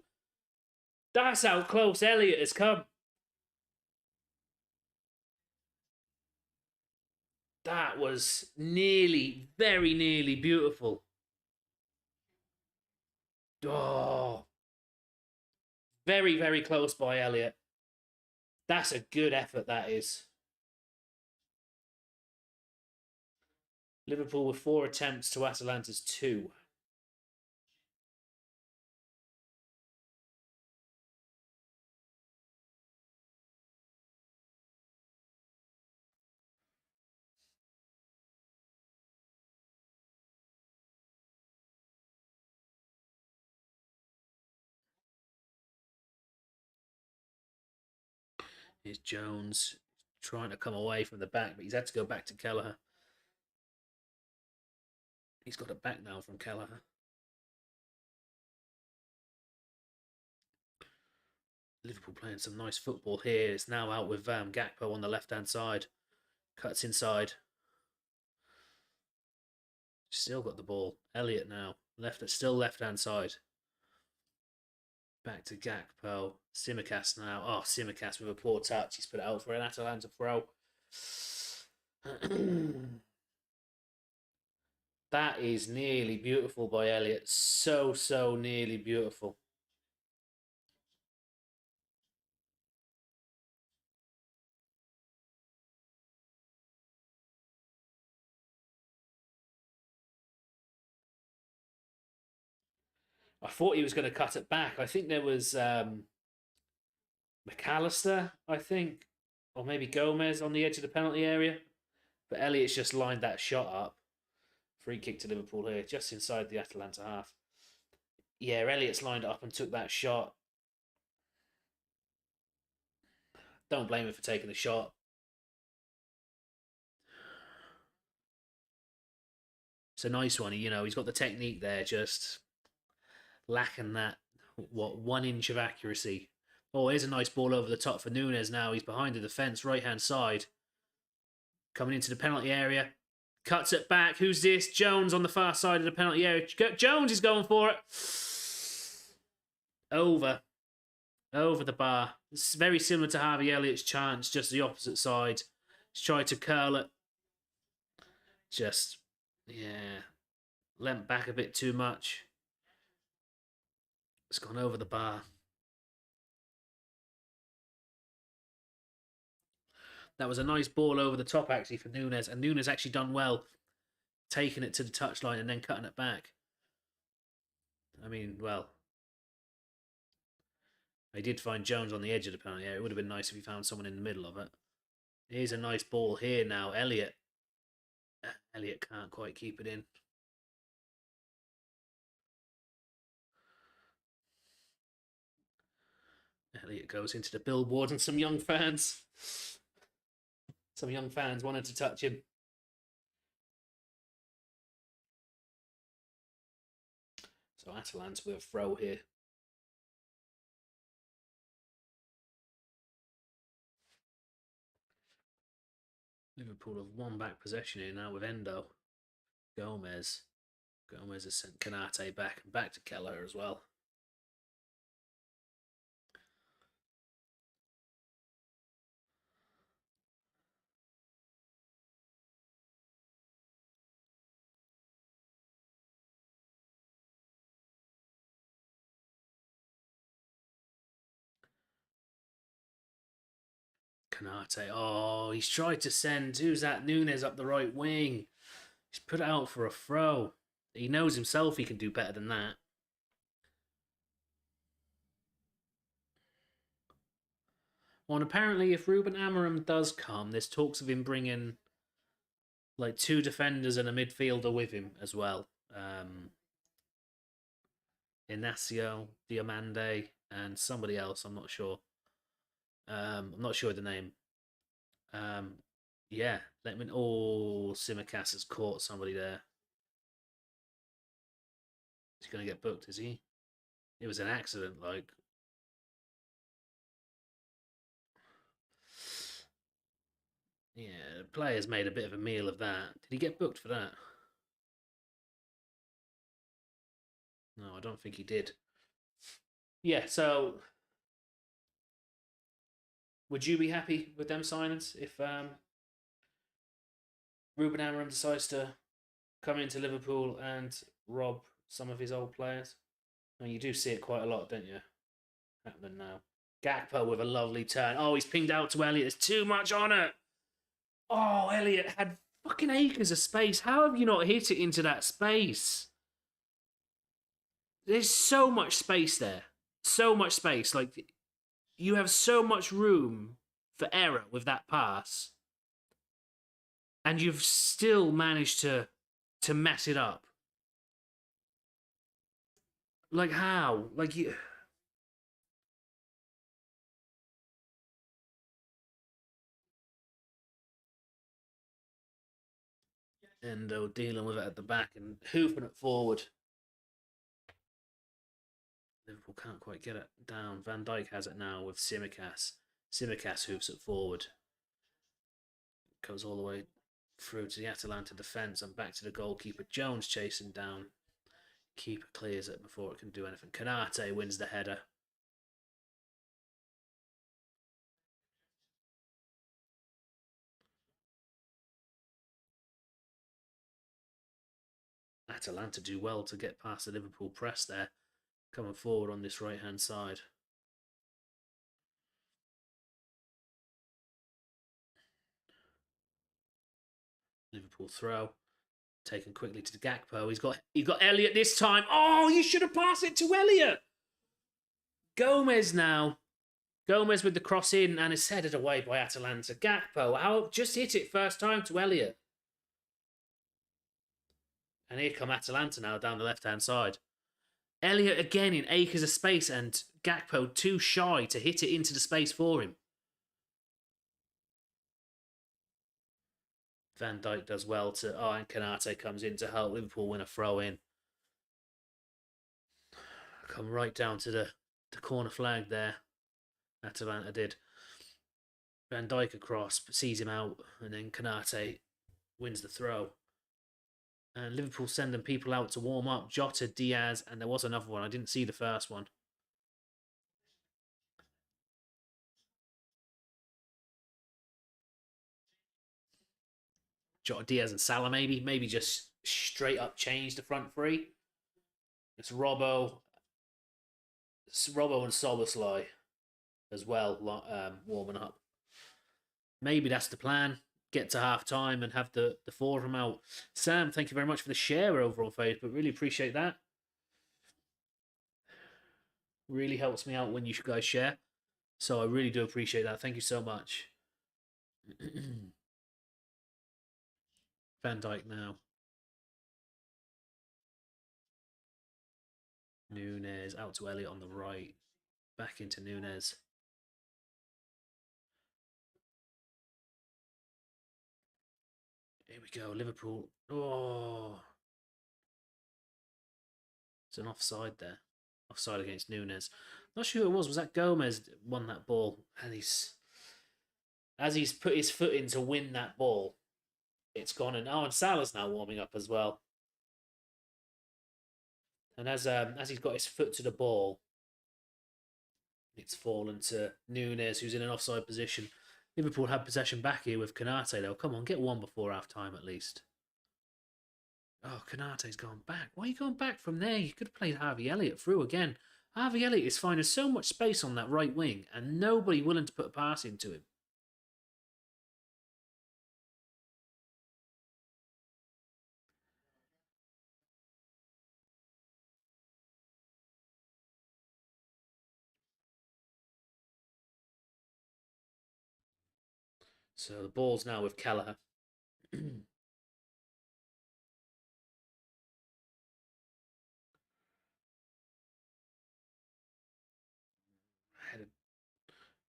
Speaker 1: That's how close Elliott has come. That was nearly, very nearly beautiful. Oh, very, very close by Elliott. That's a good effort, that is. Liverpool with 4 attempts to Atalanta's 2. Here's Jones trying to come away from the back, but he's had to go back to Kelleher. He's got it back now from Kelleher. Liverpool playing some nice football here. It's now out with Gakpo on the left-hand side. Cuts inside. Still got the ball. Elliott now. Still left-hand side. Back to Gakpo. Simicast now. Oh, Simicast with a poor touch. He's put it out for an Atalanta throw. That is nearly beautiful by Elliott. So nearly beautiful. I thought he was going to cut it back. I think there was McAllister, I think, or maybe Gomez on the edge of the penalty area. But Elliott's just lined that shot up. Free kick to Liverpool here, just inside the Atalanta half. Yeah, Elliott's lined it up and took that shot. Don't blame him for taking the shot. It's a nice one. You know, he's got the technique there, just lacking that, 1 inch of accuracy. Oh, here's a nice ball over the top for Nunes now. He's behind the defence, right-hand side. Coming into the penalty area. Cuts it back. Who's this? Jones on the far side of the penalty area. Jones is going for it. Over the bar. It's very similar to Harvey Elliott's chance, just the opposite side. He's tried to curl it. Just, yeah, leant back a bit too much. It's gone over the bar. That was a nice ball over the top, actually, for Nunes. And Nunes actually done well, taking it to the touchline and then cutting it back. I mean, well, I did find Jones on the edge of the penalty area. It would have been nice if he found someone in the middle of it. Here's a nice ball here now. Elliott can't quite keep it in. Elliott goes into the billboard and some young fans wanted to touch him. So Atalanta with a throw here. Liverpool have won back possession here now with Endo. Gomez has sent Kanate back and back to Kelleher as well. Kanate, oh, he's tried to send, who's that, Nunes up the right wing. He's put it out for a throw. He knows himself he can do better than that. Well, and apparently if Ruben Amorim does come, there's talks of him bringing like 2 defenders and a midfielder with him as well. Inacio, Diamande, and somebody else, I'm not sure. I'm not sure of the name. Yeah, let me. Oh, Simicast has caught somebody there. Is he going to get booked? Is he? It was an accident, like. Yeah, the players made a bit of a meal of that. Did he get booked for that? No, I don't think he did. Yeah, so would you be happy with them signings if Ruben Amorim decides to come into Liverpool and rob some of his old players? I mean, you do see it quite a lot, don't you? Happening now. Gakpo with a lovely turn. Oh, he's pinged out to Elliott. There's too much on it. Oh, Elliott had fucking acres of space. How have you not hit it into that space? There's so much space there. So much space. Like, you have so much room for error with that pass. And you've still managed to mess it up. Like, how? Like, you... Endo dealing with it at the back and hoofing it forward. Liverpool can't quite get it down. Van Dijk has it now with Simicast. Simicast hoofs it forward. Goes all the way through to the Atalanta defence and back to the goalkeeper. Jones chasing down. Keeper clears it before it can do anything. Kanate wins the header. Atalanta do well to get past the Liverpool press there, coming forward on this right-hand side. Liverpool throw. Taken quickly to the Gakpo. He's got Elliott this time. Oh, you should have passed it to Elliott. Gomez now. Gomez with the cross in and is headed away by Atalanta. Gakpo, just hit it first time to Elliott. And here come Atalanta now down the left-hand side. Elliott again in acres of space and Gakpo too shy to hit it into the space for him. Van Dijk does well to... Oh, and Kanate comes in to help Liverpool win a throw-in. Come right down to the corner flag there. Atalanta did. Van Dijk across, sees him out, and then Kanate wins the throw. And Liverpool sending people out to warm up. Jota, Diaz, and there was another one. I didn't see the first one. Jota, Diaz, and Salah maybe. Maybe just straight up change the front three. It's Robbo and Soboslai as well, warming up. Maybe that's the plan. Get to half time and have the four of them out. Sam, thank you very much for the share over on Facebook. Really appreciate that. Really helps me out when you guys share. So I really do appreciate that. Thank you so much. Van Dijk now. Nunes out to Elliott on the right. Back into Nunes. Here we go, Liverpool. Oh. It's an offside there. Offside against Nunes. Not sure who it was. Was that Gomez won that ball? And as he's put his foot in to win that ball, it's gone. And and Salah's now warming up as well. And as he's got his foot to the ball, it's fallen to Nunes, who's in an offside position. Liverpool had possession back here with Kanate, though. Come on, get one before half-time at least. Oh, Kanate's gone back. Why are you going back from there? You could have played Harvey Elliott through again. Harvey Elliott is finding so much space on that right wing and nobody willing to put a pass into him. So the ball's now with Kelleher. Headed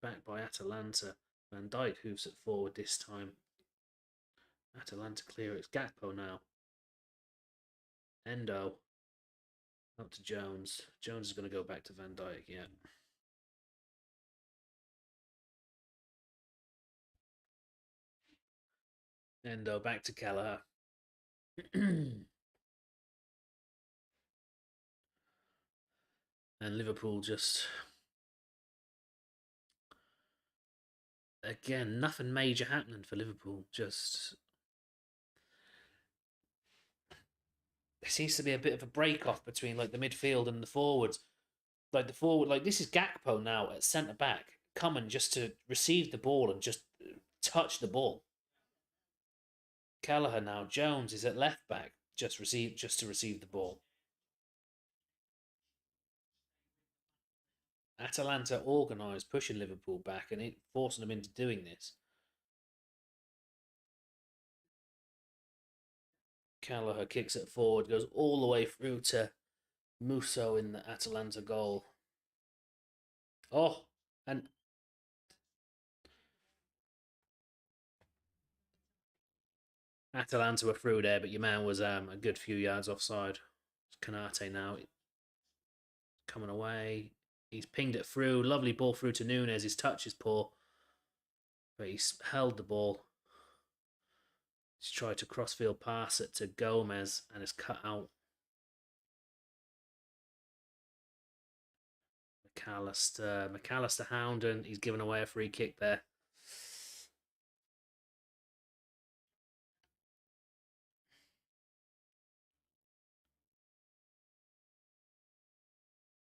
Speaker 1: back by Atalanta. Van Dijk hooves it forward this time. Atalanta clear. It's Gakpo now. Endo. Up to Jones. Jones is going to go back to Van Dijk, yeah. Endo back to Kelleher. And Liverpool just... Again, nothing major happening for Liverpool. Just... There seems to be a bit of a break-off between like the midfield and the forwards. Like the forward, like this is Gakpo now at centre-back, coming just to receive the ball and just touch the ball. Kelleher now. Jones is at left-back, just to receive the ball. Atalanta organised, pushing Liverpool back and forcing them into doing this. Kelleher kicks it forward, goes all the way through to Musso in the Atalanta goal. Oh, and Atalanta were through there, but your man was a good few yards offside. Kanate now coming away. He's pinged it through. Lovely ball through to Nunes. His touch is poor, but he's held the ball. He's tried to crossfield pass it to Gomez and it's cut out. McAllister hounding. He's given away a free kick there.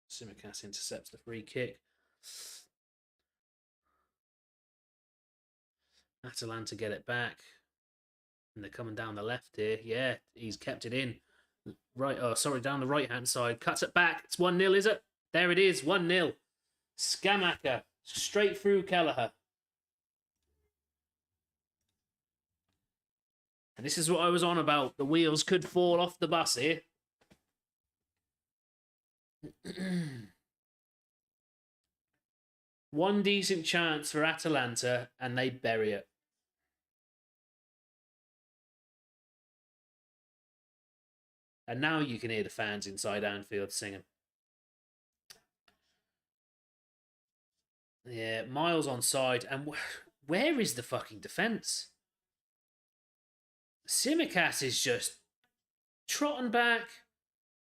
Speaker 1: Simicast intercepts the free kick. Atalanta get it back. And they're coming down the left here. Yeah, he's kept it in. Right, down the right-hand side. Cuts it back. It's 1-0, is it? There it is, 1-0. Scamacca, straight through Kelleher. And this is what I was on about. The wheels could fall off the bus here. One decent chance for Atalanta, and they bury it. And now you can hear the fans inside Anfield singing. Yeah, Miles on side. And where is the fucking defence? Simicast is just trotting back.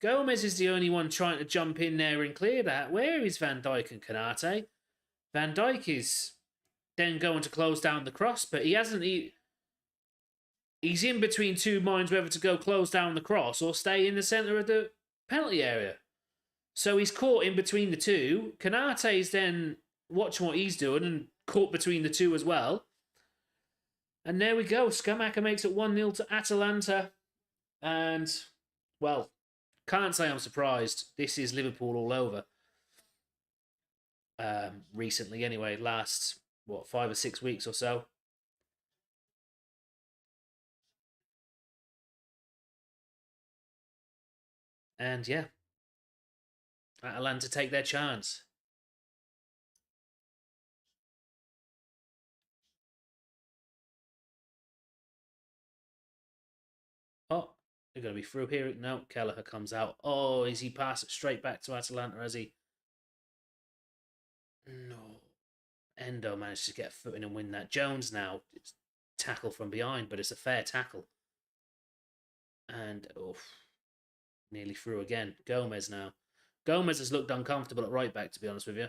Speaker 1: Gomez is the only one trying to jump in there and clear that. Where is Van Dijk and Konate? Van Dijk is then going to close down the cross, but he hasn't. He's in between two minds whether to go close down the cross or stay in the centre of the penalty area. So he's caught in between the two. Konate's then watching what he's doing and caught between the two as well. And there we go. Schumacher makes it 1-0 to Atalanta. And, well, can't say I'm surprised. This is Liverpool all over. Recently, anyway, last, 5 or 6 weeks or so. And, yeah, Atalanta take their chance. Oh, they're going to be through here. No, Kelleher comes out. Oh, is he pass it straight back to Atalanta, has he? No. Endo managed to get a foot in and win that. Jones now, it's tackle from behind, but it's a fair tackle. And, nearly through again. Gomez now. Gomez has looked uncomfortable at right back, to be honest with you.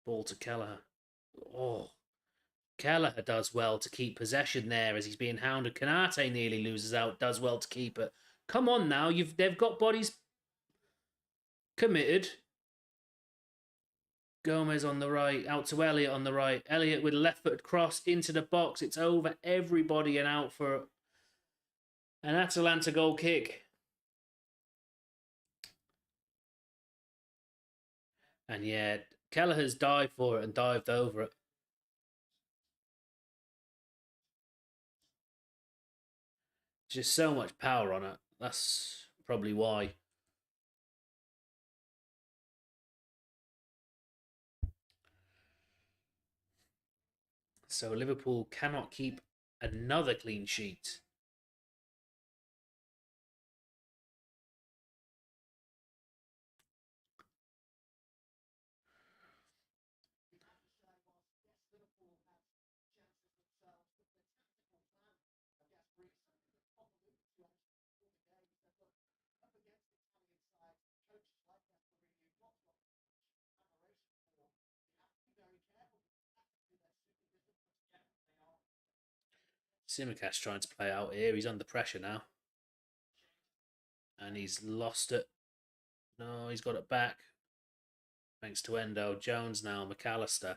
Speaker 1: Ball to Kelleher. Oh, Kelleher does well to keep possession there as he's being hounded. Konate nearly loses out, does well to keep it. Come on now, they've got bodies committed. Gomez on the right, out to Elliott on the right. Elliott with a left-footed cross into the box. It's over everybody and out for an Atalanta goal kick. And yeah, Kelleher's dived for it and dived over it. Just so much power on it. That's probably why. So Liverpool cannot keep another clean sheet. Simicast trying to play out here. He's under pressure now. And he's lost it. No, he's got it back. Thanks to Endo. Jones now, McAllister.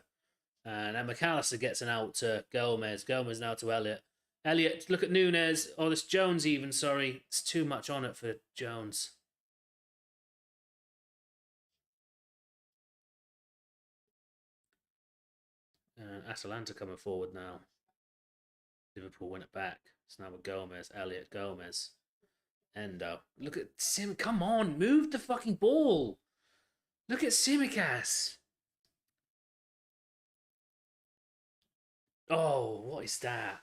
Speaker 1: And then McAllister gets an out to Gomez. Gomez now to Elliott. Elliott, look at Nunes. Oh, this Jones even, sorry. It's too much on it for Jones. Atalanta coming forward now. Liverpool win it back. It's now with Gomez. Elliott, Gomez. Endo. Look at Sim. Come on, move the fucking ball. Look at Simicast. Oh, what is that?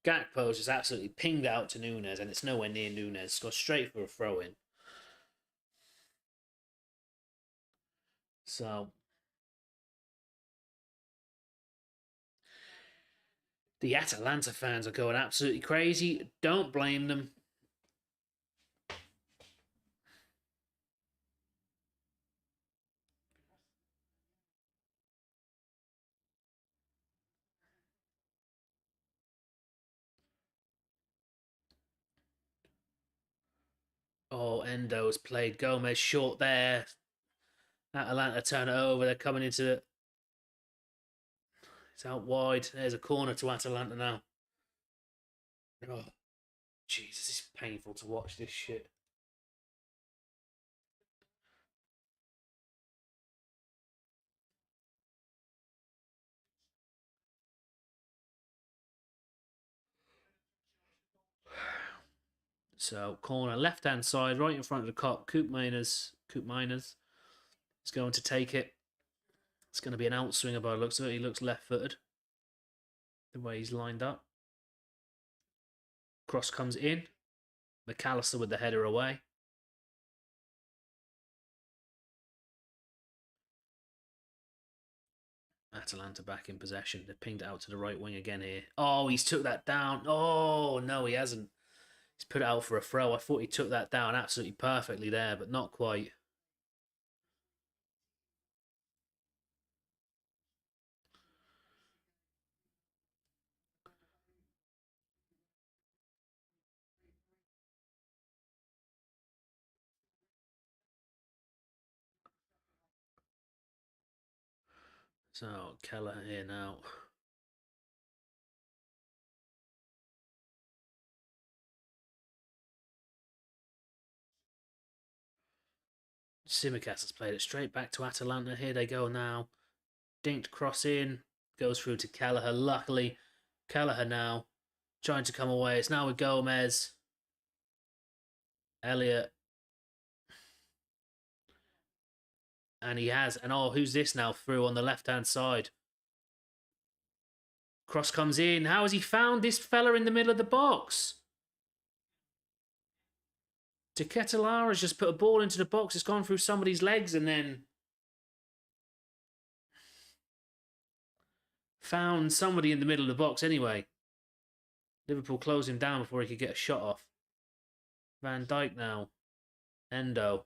Speaker 1: Gakpo's just absolutely pinged out to Nunes, and it's nowhere near Nunes. Goes straight for a throw-in. So the Atalanta fans are going absolutely crazy. Don't blame them. Oh, Endo's played Gomez short there. Atalanta turn it over. They're coming into it. It's out wide. There's a corner to Atalanta now. Oh, Jesus, it's painful to watch this shit. So, corner, left-hand side, right in front of the cop. Coop Miners is going to take it. It's going to be an outswinger by the looks of it. He looks left-footed. the way he's lined up. Cross comes in. McAllister with the header away. Atalanta back in possession. They pinged it out to the right wing again here. Oh, he's took that down. Oh, no, he hasn't. He's put it out for a throw. I thought he took that down absolutely perfectly there, but not quite. So, Keller here now. Simicast has played it straight back to Atalanta. Here they go now. Dinked cross in. Goes through to Kelleher. Luckily, Kelleher now trying to come away. It's now with Gomez. Elliott. And he has. And oh, who's this now through on the left-hand side? Cross comes in. How has he found this fella in the middle of the box? Ketelara's just put a ball into the box. It's gone through somebody's legs and then found somebody in the middle of the box anyway. Liverpool closed him down before he could get a shot off. Van Dijk now. Endo.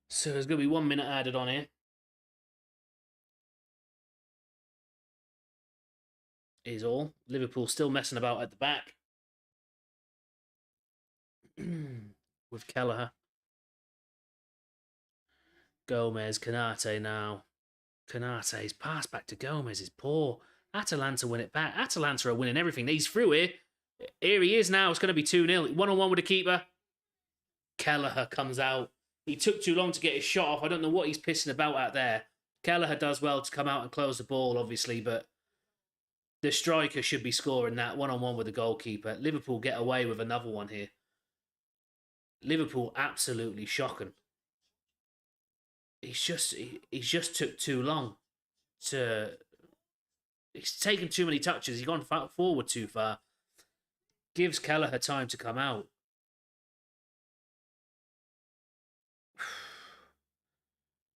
Speaker 1: So there's going to be 1 minute added on here. Is all. Liverpool still messing about at the back. With Kelleher. Gomez, Canate now. Canate's pass back to Gomez is poor. Atalanta win it back. Atalanta are winning everything. He's through here. Here he is now. It's going to be 2-0. 1-on-1 with the keeper. Kelleher comes out. He took too long to get his shot off. I don't know what he's pissing about out there. Kelleher does well to come out and close the ball, obviously, but the striker should be scoring that 1-on-1 with the goalkeeper. Liverpool get away with another one here. Liverpool absolutely shocking. He's just took too long to. He's taken too many touches. He's gone forward too far. Gives Kelleher time to come out.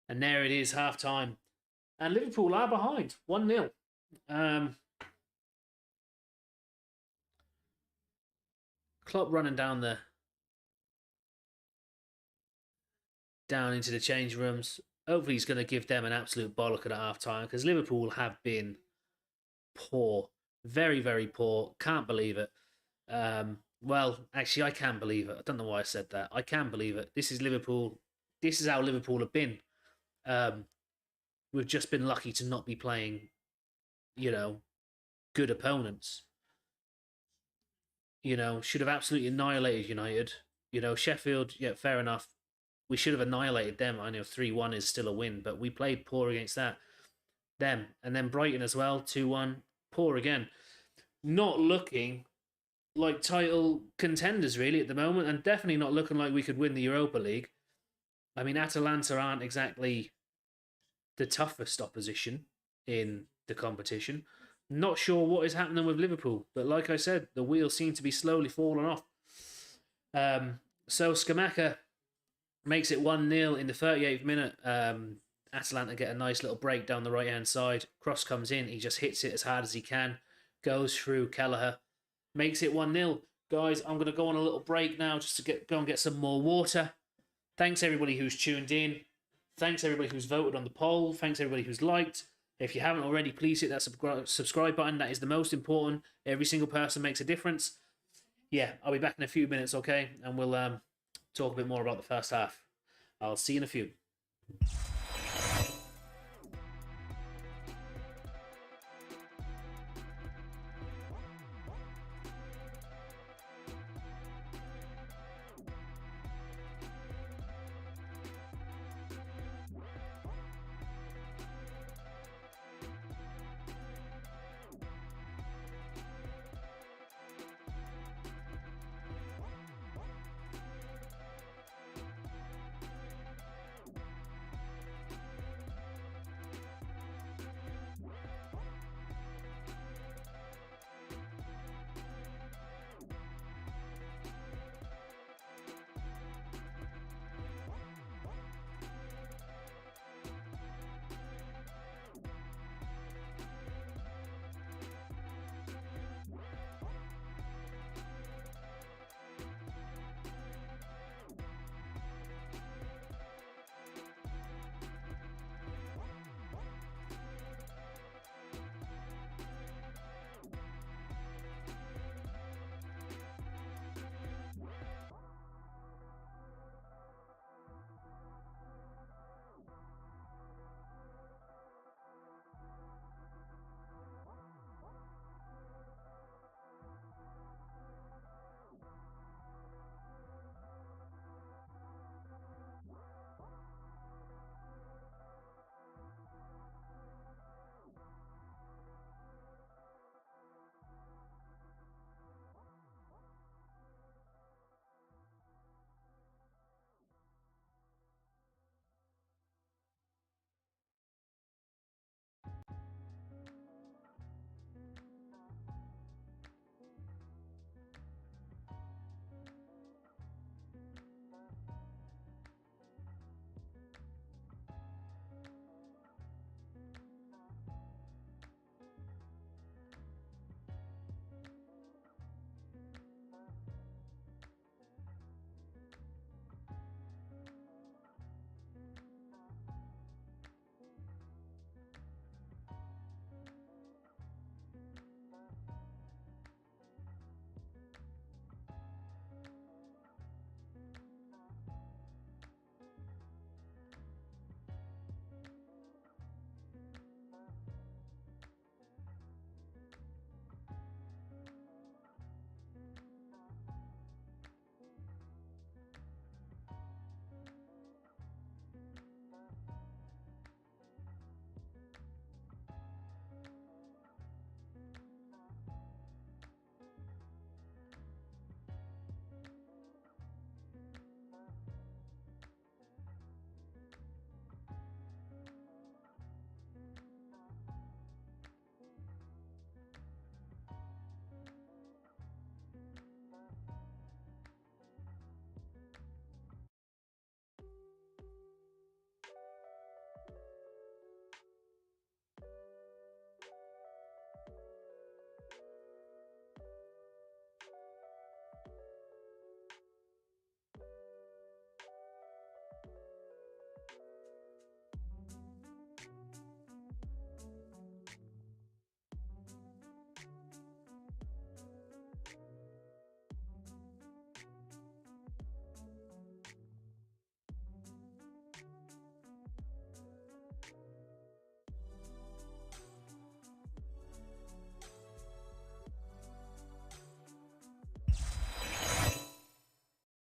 Speaker 1: And there it is, half time. And Liverpool are behind, 1-0. Klopp running down into the change rooms. Hopefully he's going to give them an absolute bollock at half time because Liverpool have been poor. Very, very poor. Can't believe it. Well, actually, I can believe it. I don't know why I said that. I can believe it. This is Liverpool. This is how Liverpool have been. We've just been lucky to not be playing, good opponents. Should have absolutely annihilated United. Sheffield, yeah, fair enough. We should have annihilated them. I know 3-1 is still a win, but we played poor against them. And then Brighton as well, 2-1. Poor again. Not looking like title contenders, really, at the moment, and definitely not looking like we could win the Europa League. I mean, Atalanta aren't exactly the toughest opposition in the competition. Not sure what is happening with Liverpool, but like I said, the wheels seem to be slowly falling off. So Scamacca makes it 1-0 in the 38th minute. Atalanta get a nice little break down the right-hand side. Cross comes in. He just hits it as hard as he can. Goes through Kelleher. Makes it 1-0. Guys, I'm going to go on a little break now just to go and get some more water. Thanks everybody who's tuned in. Thanks everybody who's voted on the poll. Thanks everybody who's liked. If you haven't already, please hit that subscribe button. That is the most important. Every single person makes a difference. Yeah, I'll be back in a few minutes, okay? And we'll talk a bit more about the first half. I'll see you in a few.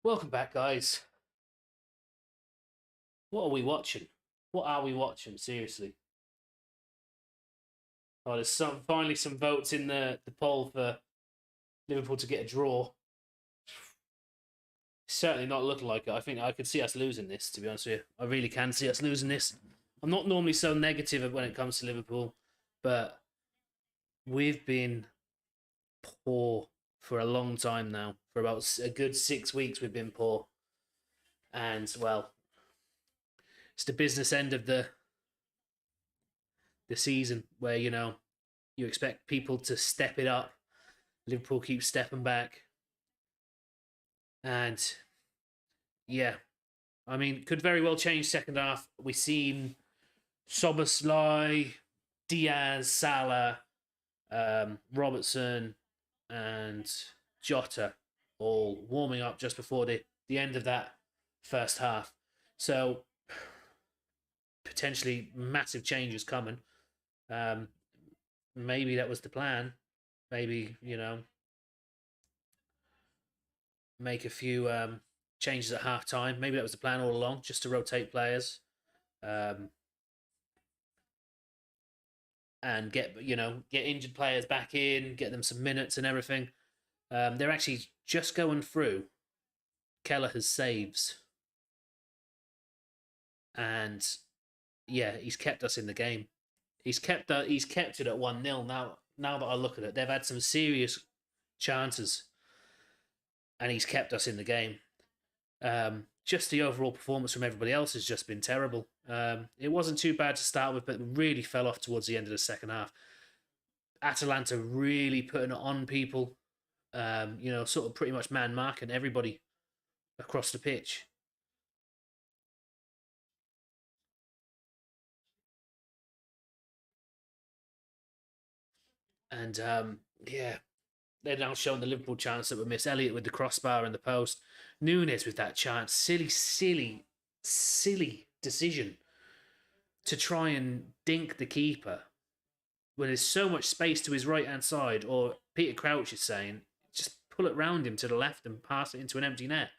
Speaker 1: Welcome back, guys. What are we watching? What are we watching? Seriously. Oh, there's finally some votes in the poll for Liverpool to get a draw. Certainly not looking like it. I think I could see us losing this, to be honest with you. I really can see us losing this. I'm not normally so negative when it comes to Liverpool, but we've been poor for a long time now. For about a good 6 weeks, we've been poor. And, well, it's the business end of the season where, you expect people to step it up. Liverpool keeps stepping back. And, yeah, I mean, could very well change second half. We've seen Soboslai, Diaz, Salah, Robertson, and Jota all warming up just before the end of that first half. So potentially massive changes coming. Maybe that was the plan. Maybe, make a few changes at half time. Maybe that was the plan all along, just to rotate players. And get injured players back in, get them some minutes and everything. They're actually just going through Kelleher's saves, and yeah, he's kept us in the game. He's kept it at 1-0 now. Now that I look at it, they've had some serious chances, and he's kept us in the game. Just the overall performance from everybody else has just been terrible. It wasn't too bad to start with, but really fell off towards the end of the second half. Atalanta really putting it on people, sort of pretty much man marking everybody across the pitch. And yeah, they're now showing the Liverpool chance that we missed. Elliott with the crossbar and the post. Nunes with that chance. Silly decision to try and dink the keeper when there's so much space to his right hand side, or Peter Crouch is saying, just pull it round him to the left and pass it into an empty net.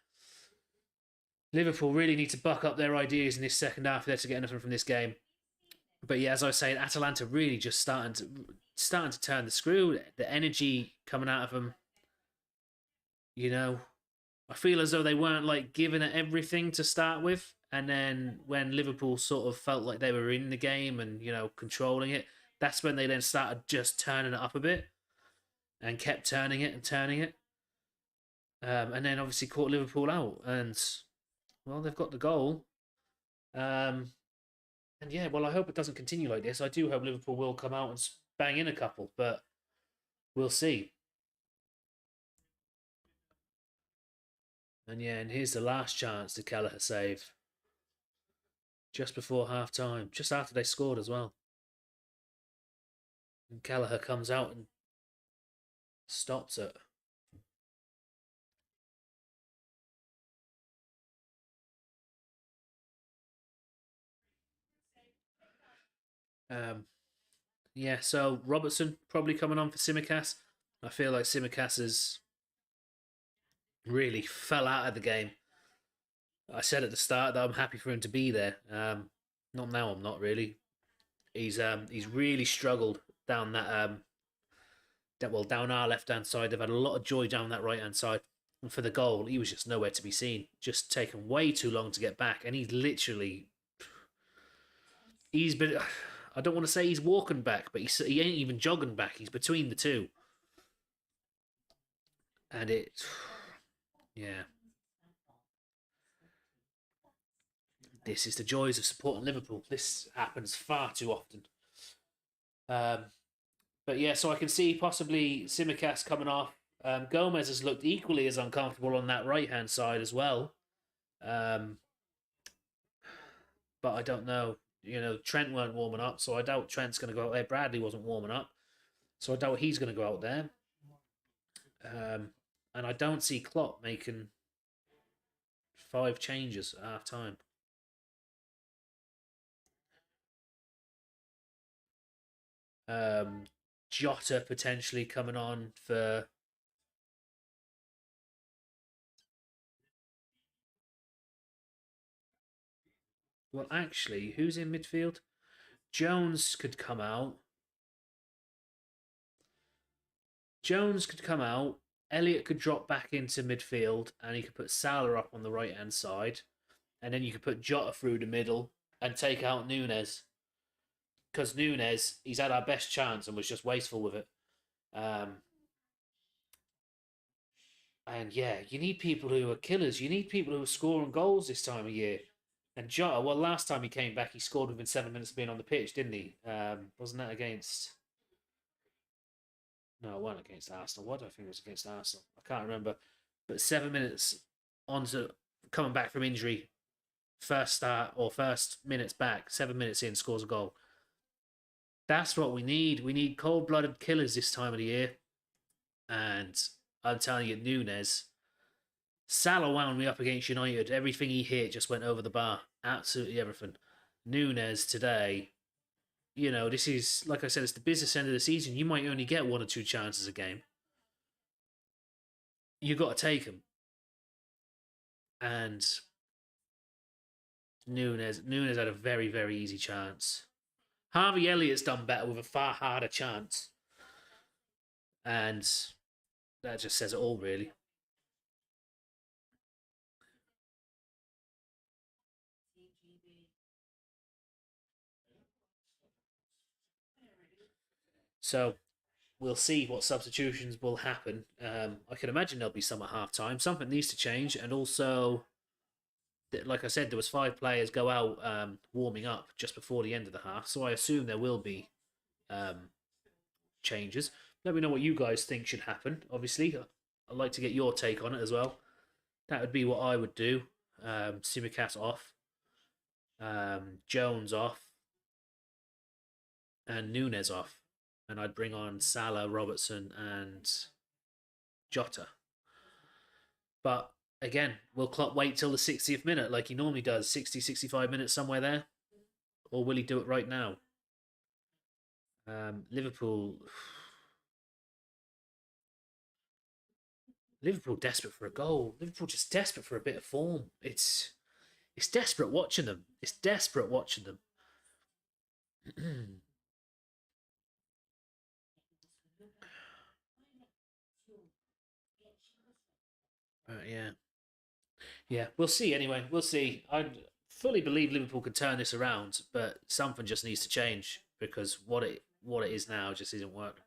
Speaker 1: Liverpool really need to buck up their ideas in this second half if they're to get anything from this game. But yeah, as I was saying, Atalanta really just starting to turn the screw. The energy coming out of them, I feel as though they weren't like giving it everything to start with, and then when Liverpool sort of felt like they were in the game and controlling it, that's when they then started just turning it up a bit, and kept turning it and turning it, and then obviously caught Liverpool out, and well, they've got the goal. And yeah, well, I hope it doesn't continue like this. I do hope Liverpool will come out and bang in a couple, but we'll see. And yeah, and here's the last chance to Kelleher save. Just before half time, just after they scored as well. And Kelleher comes out and stops it. Yeah, so Robertson probably coming on for Tsimikas. I feel like Tsimikas has really fell out of the game. I said at the start that I'm happy for him to be there. Not now, I'm not really. He's really struggled down down our left hand side. They've had a lot of joy down that right hand side. And for the goal, he was just nowhere to be seen. Just taken way too long to get back, and he's been. I don't want to say he's walking back, but he ain't even jogging back. He's between the two, and yeah. This is the joys of supporting Liverpool. This happens far too often. But yeah, so I can see possibly Tsimikas coming off. Gomez has looked equally as uncomfortable on that right hand side as well. But I don't know. Trent weren't warming up, so I doubt Trent's going to go out there. Bradley wasn't warming up, so I doubt he's going to go out there. And I don't see Klopp making 5 changes at half time. Jota potentially coming on for Well, actually, who's in midfield? Jones could come out. Jones could come out. Elliot could drop back into midfield, and he could put Salah up on the right hand side, and then you could put Jota through the middle and take out Nunes. Because Nunes, he's had our best chance and was just wasteful with it. And yeah, you need people who are killers. You need people who are scoring goals this time of year. And Jota, well, last time he came back, he scored within 7 minutes of being on the pitch, didn't he? Wasn't that against? No, it wasn't against Arsenal. What do I think it was against Arsenal? I can't remember. But 7 minutes onto coming back from injury, first start or first minutes back, 7 minutes in, scores a goal. That's what we need. We need cold-blooded killers this time of the year. And I'm telling you, Nunes, Salah wound me up against United. Everything he hit just went over the bar. Absolutely everything. Nunes today, you know, this is, like I said, it's the business end of the season. You might only get 1 or 2 chances a game. You got to take them. And Nunes had a very, very easy chance. Harvey Elliott's done better with a far harder chance. And that just says it all, really. So we'll see what substitutions will happen. I can imagine there'll be some at half time. Something needs to change, and also, like I said, there was 5 players go out warming up just before the end of the half. So I assume there will be changes. Let me know what you guys think should happen. Obviously, I'd like to get your take on it as well. That would be what I would do. Tsimikas off, Jones off, and Nunes off. And I'd bring on Salah, Robertson, and Jota. But again, will Klopp wait till the 60th minute like he normally does? 60, 65 minutes, somewhere there? Or will he do it right now? Liverpool desperate for a goal. Liverpool just desperate for a bit of form. It's desperate watching them. It's desperate watching them. Yeah. Yeah, we'll see anyway. We'll see. I fully believe Liverpool could turn this around, but something just needs to change because what it is now just isn't working.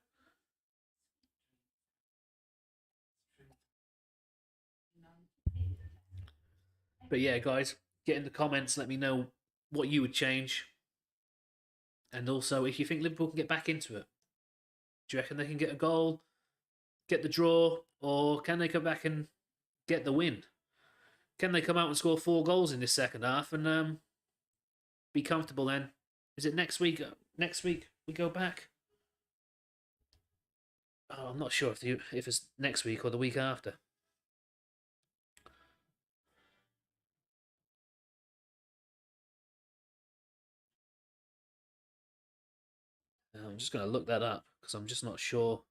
Speaker 1: But yeah, guys, get in the comments. Let me know what you would change, and also if you think Liverpool can get back into it. Do you reckon they can get a goal, get the draw, or can they come back and get the win? Can they come out and score 4 goals in this second half and be comfortable then? Is it next week? Next week we go back? Oh, I'm not sure if it's next week or the week after. I'm just going to look that up because I'm just not sure.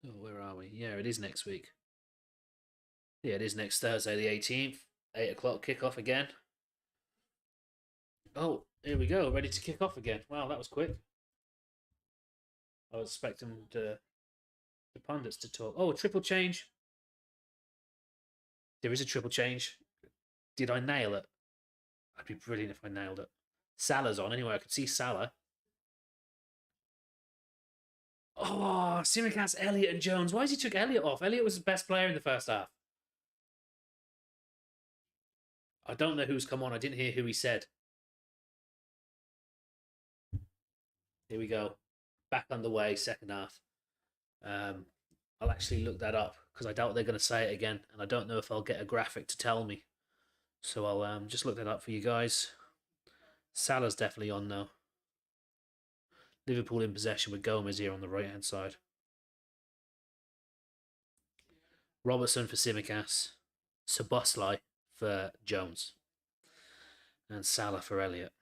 Speaker 1: Oh, where are we? Yeah, it is next week. Yeah, it is next Thursday, the 18th. 8 o'clock kickoff again. Oh, here we go. Ready to kick off again. Wow, that was quick. I was expecting the pundits to talk. Oh, triple change. There is a triple change. Did I nail it? I'd be brilliant if I nailed it. Salah's on anyway. I could see Salah. Oh, Tsimikas, Elliot, and Jones. Why has he took Elliot off? Elliot was the best player in the first half. I don't know who's come on. I didn't hear who he said. Here we go. Back underway, second half. I'll actually look that up because I doubt they're going to say it again, and I don't know if I'll get a graphic to tell me. So I'll just look that up for you guys. Salah's definitely on now. Liverpool in possession with Gomez here on the right hand side. Robertson for Tsimikas, Szoboszlai for Jones, and Salah for Elliot.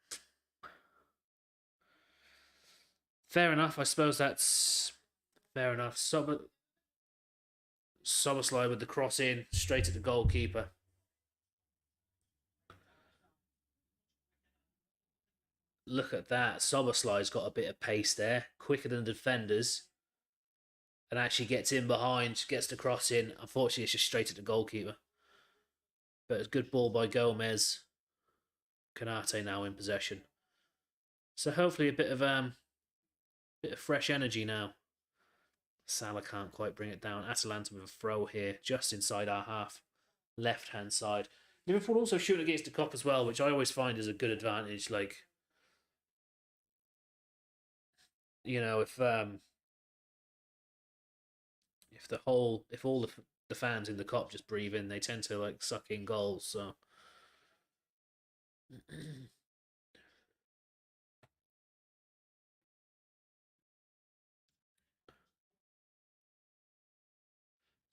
Speaker 1: Fair enough. I suppose that's Fair enough. Soboslai with the cross in, straight at the goalkeeper. Look at that. Soboslai's got a bit of pace there. Quicker than the defenders. And actually gets in behind, gets the cross in. Unfortunately, it's just straight at the goalkeeper. But it's a good ball by Gomez. Canate now in possession. So hopefully a bit of fresh energy now. Salah can't quite bring it down. Atalanta with a throw here, just inside our half, left-hand side. Liverpool also shooting against the Kop as well, which I always find is a good advantage. Like, you know, if all the fans in the Kop just breathe in, they tend to like suck in goals. So.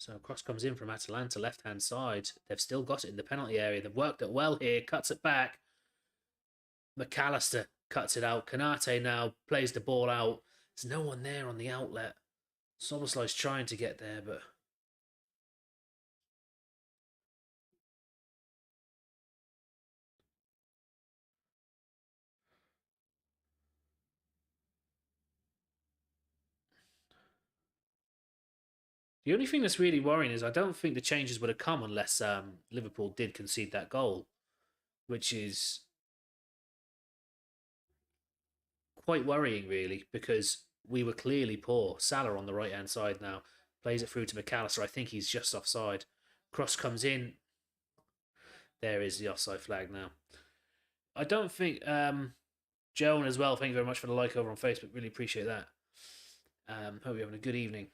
Speaker 1: So cross comes in from Atalanta, left-hand side. They've still got it in the penalty area. They've worked it well here. Cuts it back. McAllister cuts it out. Canate now plays the ball out. There's no one there on the outlet. Soboslai's trying to get there, but... The only thing that's really worrying is I don't think the changes would have come unless Liverpool did concede that goal, which is quite worrying, really, because we were clearly poor. Salah on the right-hand side now. Plays it through to McAllister. I think he's just offside. Cross comes in. There is the offside flag now. I don't think... Joan as well, thank you very much for the like over on Facebook. Really appreciate that. Hope you're having a good evening.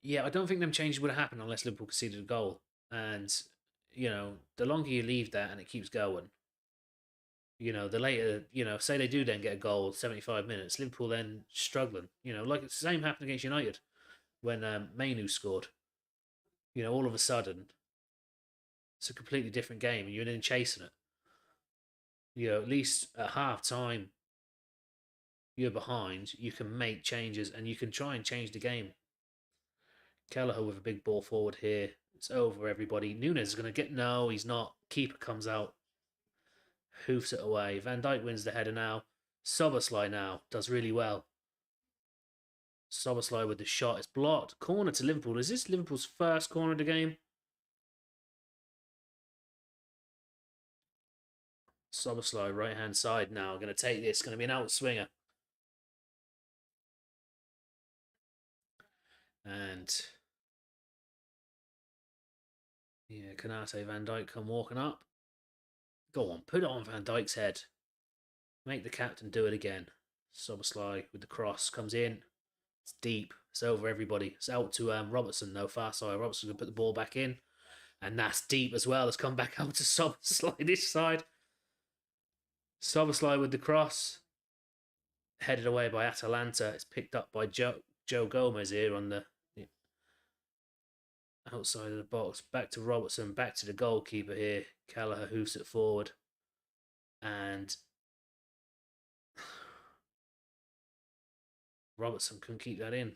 Speaker 1: Yeah, I don't think them changes would have happened unless Liverpool conceded a goal. And, you know, the longer you leave that and it keeps going, you know, the later, you know, say they do then get a goal 75 minutes, Liverpool then struggling. You know, like the same happened against United when Mainu scored. You know, all of a sudden, it's a completely different game and you're then chasing it. You know, at least at half time, you're behind, you can make changes and you can try and change the game. Kelleher with a big ball forward here. It's over, everybody. Nunes is going to get... No, he's not. Keeper comes out. Hoofs it away. Van Dijk wins the header now. Soboslai now does really well. Soboslai with the shot. It's blocked. Corner to Liverpool. Is this Liverpool's first corner of the game? Soboslai, right-hand side now. Going to take this. Going to be an outswinger. And... yeah, Canate, Van Dijk come walking up. Go on, put it on Van Dijk's head. Make the captain do it again. Soboslai with the cross comes in. It's deep. It's over, everybody. It's out to Robertson, though. Far side. Robertson's going to put the ball back in. And that's deep as well. It's come back out to Soboslai this side. Soboslai with the cross. Headed away by Atalanta. It's picked up by Joe Gomez here on the outside of the box. Back to Robertson. Back to the goalkeeper here. Kelleher hoofs it forward. And Robertson couldn't keep that in.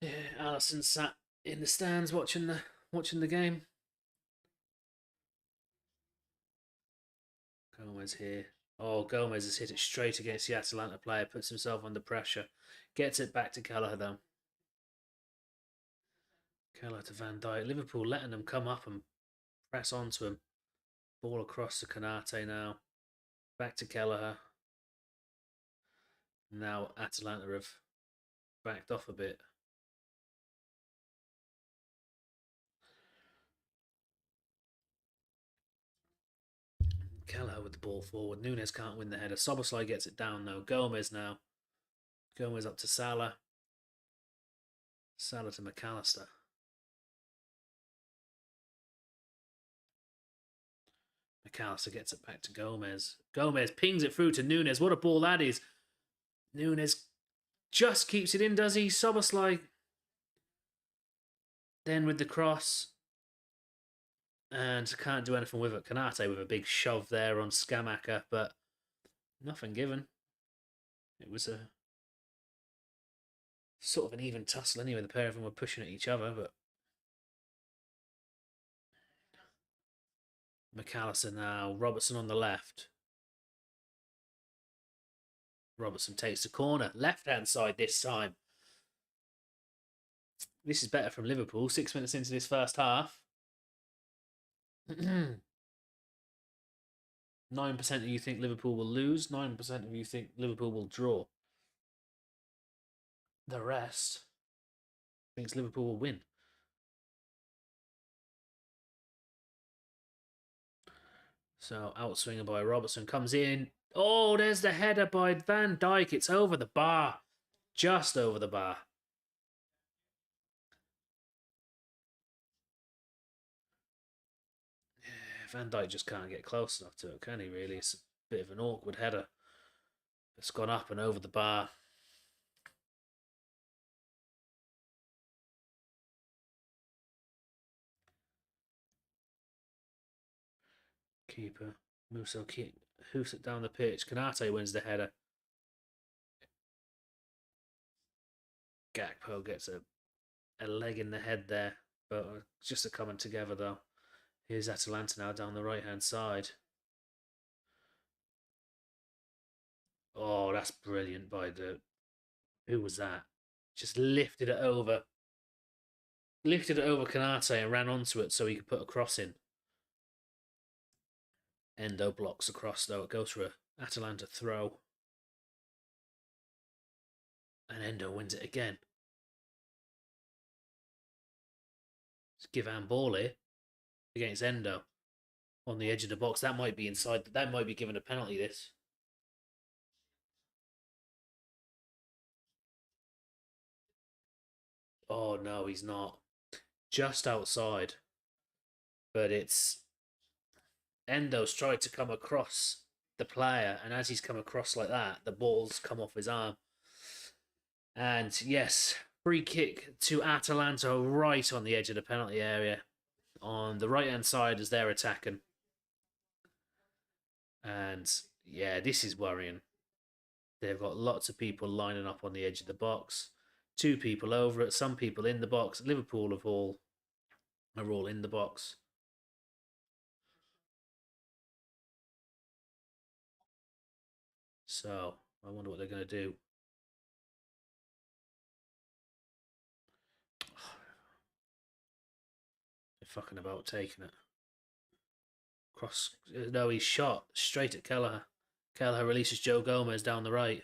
Speaker 1: Yeah, Alisson sat in the stands watching the game. Gomez here. Oh, Gomez has hit it straight against the Atalanta player. Puts himself under pressure. Gets it back to Kelleher though. Kelleher to Van Dijk. Liverpool letting them come up and press onto him. Ball across to Canate now. Back to Kelleher. Now Atalanta have backed off a bit. Kelleher with the ball forward. Nunes can't win the header. Soboslai gets it down though. Gomez now. Gomez up to Salah. Salah to McAllister. McAllister gets it back to Gomez. Gomez pings it through to Nunes. What a ball that is. Nunes just keeps it in, does he? Soboslai Then with the cross, and can't do anything with it. Kanate with a big shove there on Scamacca, but nothing given. It was a sort of an even tussle anyway. The pair of them were pushing at each other, but McAllister now, Robertson on the left. Robertson takes the corner, left-hand side this time. This is better from Liverpool. 6 minutes into this first half. 9% of you think Liverpool will lose. 9% of you think Liverpool will draw. The rest thinks Liverpool will win. So outswinger by Robertson comes in. Oh, there's the header by Van Dijk. It's over the bar. Just over the bar. Van Dijk just can't get close enough to it, can he, really? It's a bit of an awkward header. It's gone up and over the bar. Keeper. Musso hoofs it down the pitch. Kanate wins the header. Gakpo gets a leg in the head there. But it's just a coming together, though. Here's Atalanta now down the right-hand side. Oh, that's brilliant by the... Who was that? Just lifted it over. Lifted it over Kanate and ran onto it so he could put a cross in. Endo blocks across, though. It goes for a Atalanta throw. And Endo wins it again. Let's give handball here against Endo on the edge of the box. That might be inside. That might be given a penalty, this. Oh, no, he's not. Just outside. But it's... Endo's tried to come across the player, and as he's come across like that, the ball's come off his arm. And yes, free kick to Atalanta right on the edge of the penalty area. On the right-hand side as they're attacking. And yeah, this is worrying. They've got lots of people lining up on the edge of the box. 2 people over it, some people in the box. Liverpool are all in the box. So, I wonder what they're going to do. They're fucking about taking it. Cross. No, he's shot straight at Kelleher. Kelleher releases Joe Gomez down the right.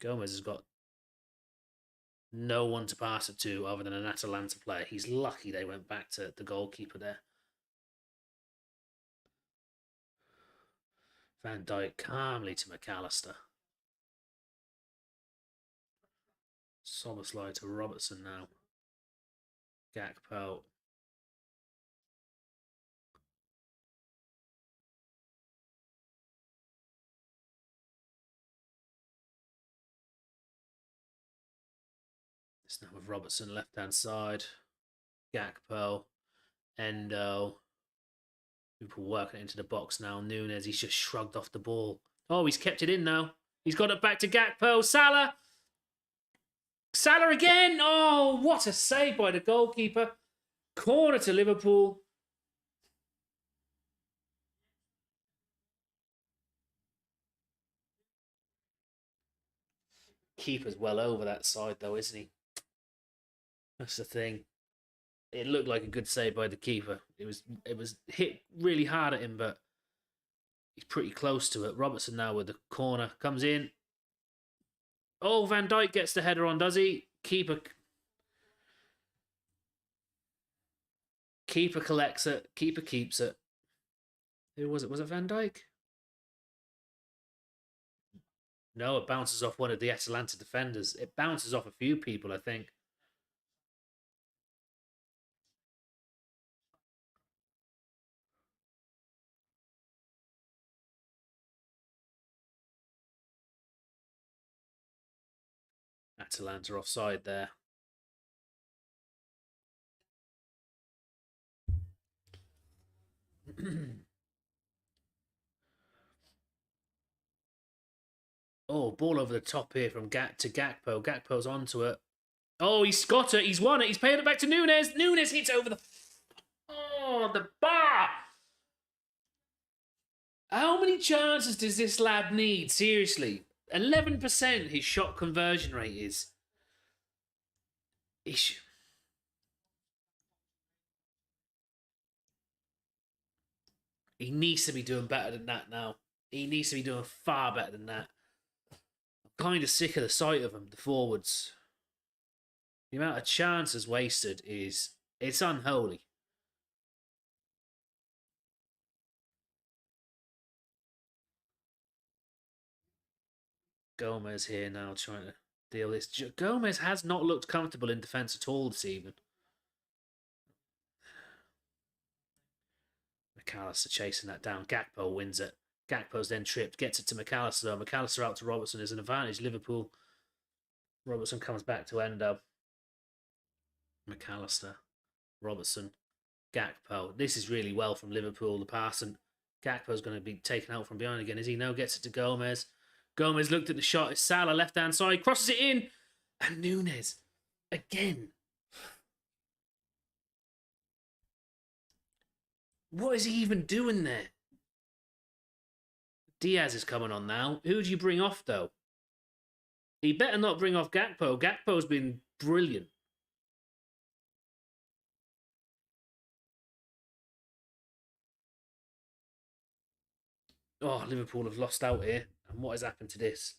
Speaker 1: Gomez has got no one to pass it to other than an Atalanta player. He's lucky they went back to the goalkeeper there. Van Dijk calmly to McAllister. Soboslai to Robertson now. Gakpo. It's now with Robertson left-hand side. Gakpo. Endo. People working it into the box now. Nunes, he's just shrugged off the ball. Oh, he's kept it in now. He's got it back to Gakpo. Salah. Salah again. Oh, what a save by the goalkeeper. Corner to Liverpool. Keeper's well over that side, though, isn't he? That's the thing. It looked like a good save by the keeper. It was hit really hard at him, but he's pretty close to it. Robertson now with the corner. Comes in. Oh, Van Dijk gets the header on, does he? Keeper collects it. Keeper keeps it. Who was it? Was it Van Dijk? No, it bounces off one of the Atalanta defenders. It bounces off a few people, I think. Atalanta offside there. Oh, ball over the top here from to Gakpo. Gakpo's onto it. Oh, he's got it. He's won it. He's paying it back to Nunes. Nunes hits over the... Oh, the bar. How many chances does this lad need? Seriously. 11% his shot conversion rate is. He needs to be doing better than that now. He needs to be doing far better than that. I'm kind of sick of the sight of him, the forwards. The amount of chances wasted is... It's unholy. Gomez here now trying to deal this. Gomez has not looked comfortable in defence at all this evening. McAllister chasing that down. Gakpo wins it. Gakpo's then tripped, gets it to McAllister though. McAllister out to Robertson is an advantage. Liverpool. Robertson comes back to end up. McAllister. Robertson. Gakpo. This is really well from Liverpool. The pass, and Gakpo's going to be taken out from behind again. Is he? No, gets it to Gomez. Gomez looked at the shot. It's Salah, left-hand side, crosses it in. And Nunes, again. What is he even doing there? Diaz is coming on now. Who do you bring off, though? He better not bring off Gakpo. Gakpo's been brilliant. Oh, Liverpool have lost out here. And what has happened to this?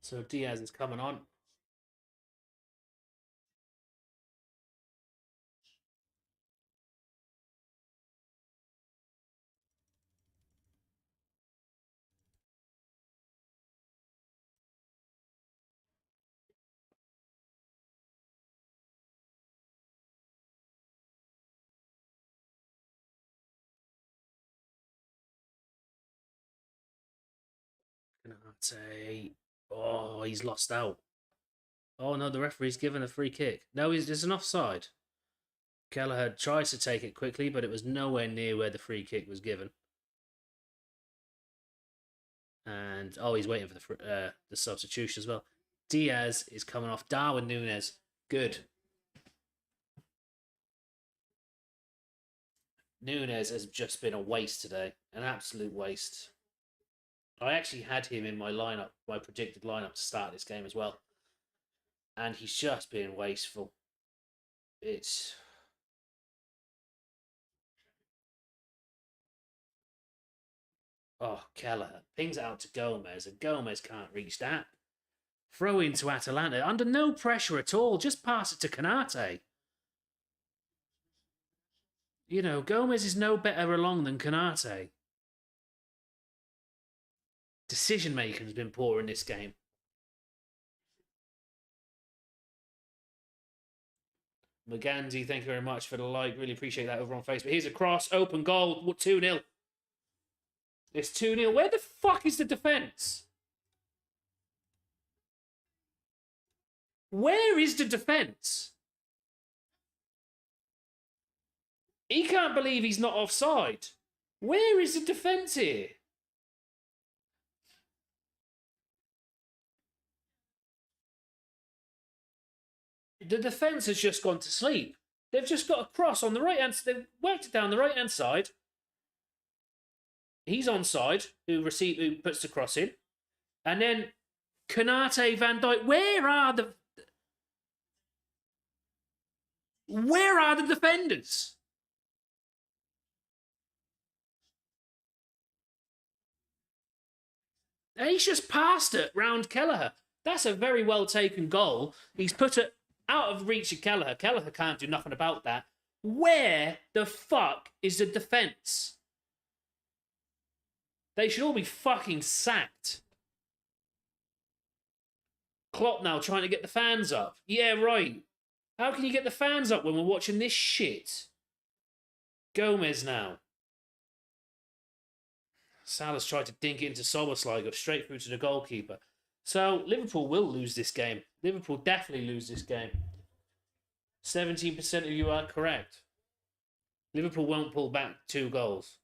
Speaker 1: So Diaz is coming on. Canate. Oh, he's lost out. Oh no, the referee's given a free kick. No, there's an offside. Kelleher tries to take it quickly, but it was nowhere near where the free kick was given. And oh, he's waiting for the substitution as well. Diaz is coming off. Darwin Nunes, good. Nunes has just been a waste today, an absolute waste. I actually had him in my lineup, my predicted lineup to start this game as well, and he's just being wasteful. It's... Oh, Kelleher pings it out to Gomez, and Gomez can't reach that. Throw into Atalanta under no pressure at all. Just pass it to Canate. You know, Gomez is no better along than Canate. Decision making has been poor in this game. Maganzi, thank you very much for the like. Really appreciate that over on Facebook. Here's a cross, open goal, 2-0. It's 2-0. Where the fuck is the defence? Where is the defence? He can't believe he's not offside. Where is the defence here? The defence has just gone to sleep. They've just got a cross on the right hand. They've worked it down the right hand side. He's onside. Who puts the cross in, and then Canate, Van Dijk. Where are the defenders? And he's just passed it round Kelleher. That's a very well taken goal. He's put it out of reach of Kelleher. Kelleher can't do nothing about that. Where the fuck is the defence? They should all be fucking sacked. Klopp now trying to get the fans up. Yeah, right. How can you get the fans up when we're watching this shit? Gomez now. Salah's tried to dink it into Szoboszlai, got straight through to the goalkeeper. So Liverpool will lose this game. Liverpool definitely lose this game. 17% of you are correct. Liverpool won't pull back 2 goals.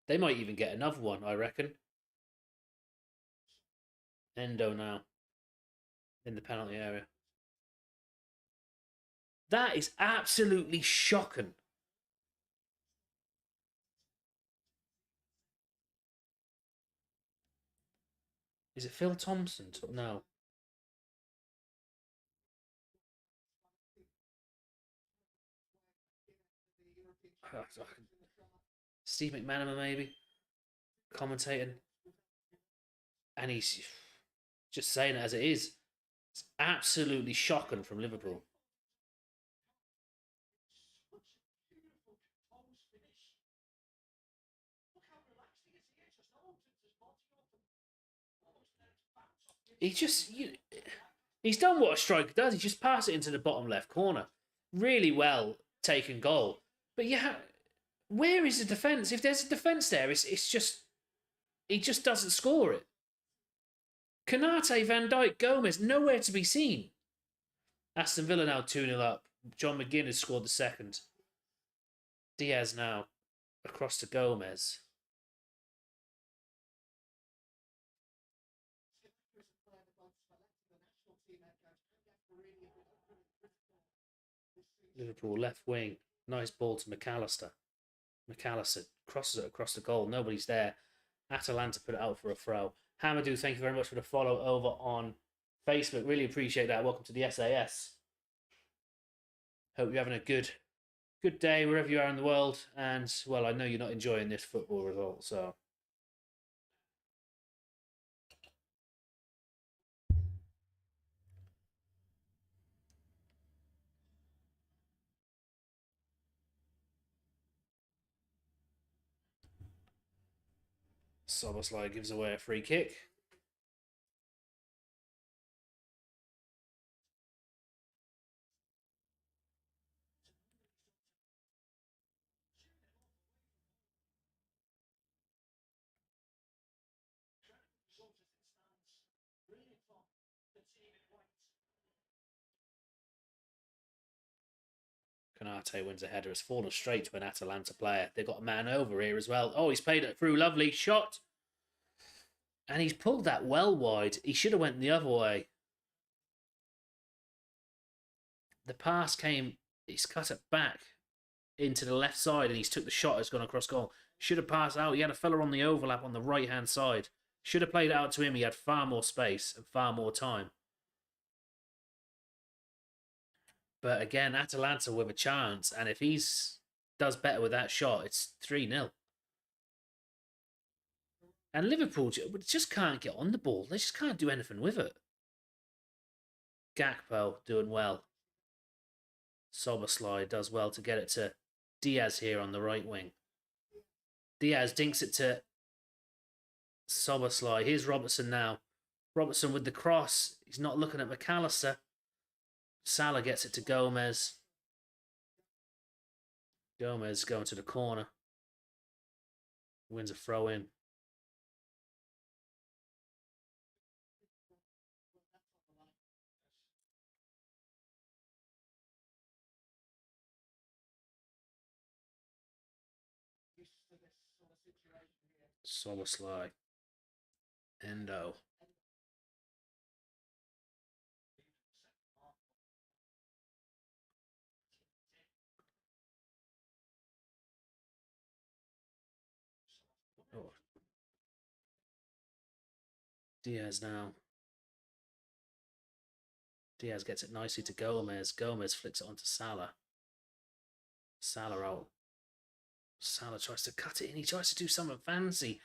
Speaker 1: They might even get another one, I reckon. Endo now. In the penalty area. That is absolutely shocking. Is it Phil Thompson? No. Steve McManaman, maybe? Commentating. And he's just saying it as it is. It's absolutely shocking from Liverpool. He's done what a striker does. He just passes it into the bottom left corner. Really well taken goal. But yeah, where is the defence? If there's a defence there, it's just he just doesn't score it. Konate, Van Dijk, Gomez, nowhere to be seen. Aston Villa now 2-0 up. John McGinn has scored the second. Diaz now across to Gomez. Liverpool left wing. Nice ball to McAllister. McAllister crosses it across the goal. Nobody's there. Atalanta put it out for a throw. Hamadou, thank you very much for the follow over on Facebook. Really appreciate that. Welcome to the SAS. Hope you're having a good day wherever you are in the world. And, well, I know you're not enjoying this football result, so... Szoboszlai gives away a free kick. Konate wins a header. It's fallen straight to an Atalanta player. They've got a man over here as well. Oh, he's played it through. Lovely shot. And he's pulled that well wide. He should have went the other way. The pass came, he's cut it back into the left side and he's took the shot, has gone across goal. Should have passed out. He had a fella on the overlap on the right-hand side. Should have played it out to him. He had far more space and far more time. But again, Atalanta with a chance. And if he's does better with that shot, it's 3-0. And Liverpool just can't get on the ball. They just can't do anything with it. Gakpo doing well. Szoboszlai does well to get it to Diaz here on the right wing. Diaz dinks it to Szoboszlai. Here's Robertson now. Robertson with the cross. He's not looking at McAllister. Salah gets it to Gomez. Gomez going to the corner. Wins a throw in. Szoboszlai. Endo. Oh. Diaz now. Diaz gets it nicely to Gomez. Gomez flicks it onto Salah. Salah out. Salah tries to cut it in. He tries to do something fancy.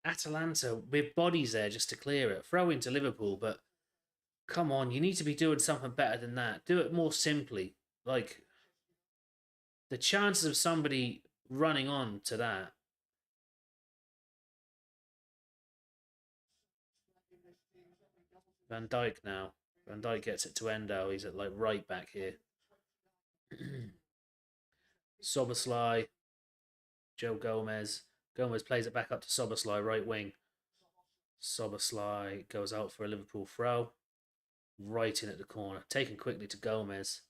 Speaker 1: Atalanta with bodies there just to clear it. Throw into Liverpool, but come on, you need to be doing something better than that. Do it more simply. Like, The chances of somebody running on to that. Van Dijk now. Van Dijk gets it to Endo. He's at like right back here. Soboslai, Joe Gomez. Gomez plays it back up to Soboslai, right wing. Soboslai goes out for a Liverpool throw. Right in at the corner. Taken quickly to Gomez.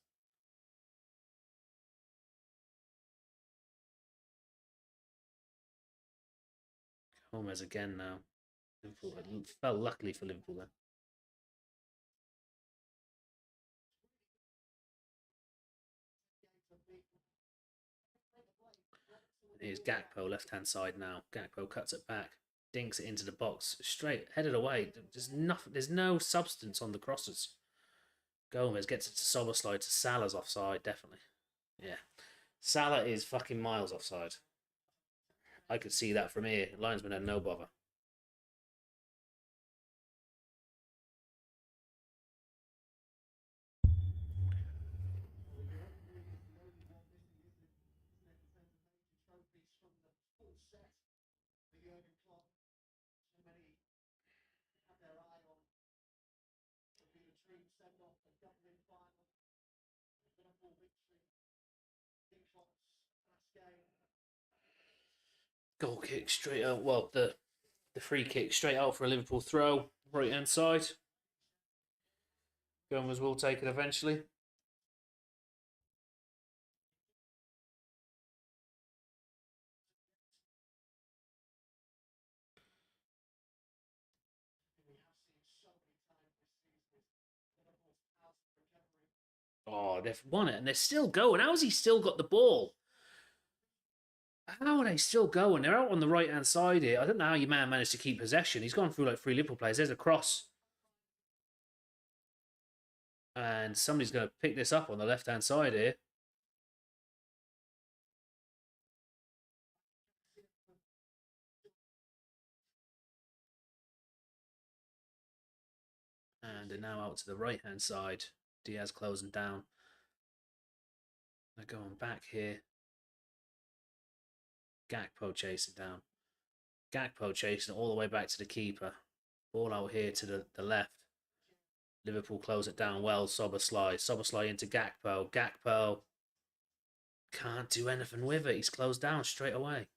Speaker 1: Gomez again now. Liverpool, it fell luckily for Liverpool then. Here's Gakpo, left-hand side now. Gakpo cuts it back, dinks it into the box, straight, headed away. There's nothing. There's no substance on the crosses. Gomez gets it to Soboslai to Salah's offside, definitely. Yeah. Salah is fucking miles offside. I could see that from here. Linesman had no bother. Goal kick straight out. Well, the free kick straight out for a Liverpool throw, right hand side. Gomez will take it eventually. Oh, they've won it and they're still going. How has he still got the ball? How are they still going? They're out on the right hand side here. I don't know how your man managed to keep possession. He's gone through like 3 Liverpool players. There's a cross. And somebody's going to pick this up on the left hand side here. And they're now out to the right hand side. Diaz closing down. They're going back here. Gakpo chasing down. Gakpo chasing all the way back to the keeper. Ball out here to the left. Liverpool close it down well. Soboslai. Soboslai into Gakpo. Gakpo can't do anything with it. He's closed down straight away.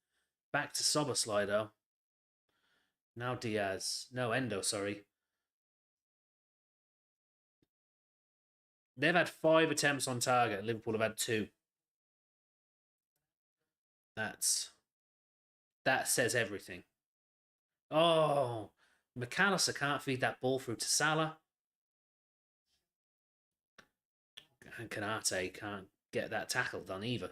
Speaker 1: Back to Soboslai though. Now Diaz. No, Endo, sorry. They've had 5 attempts on target. Liverpool have had 2. That says everything. Oh, McAllister can't feed that ball through to Salah. And Kanate can't get that tackle done either.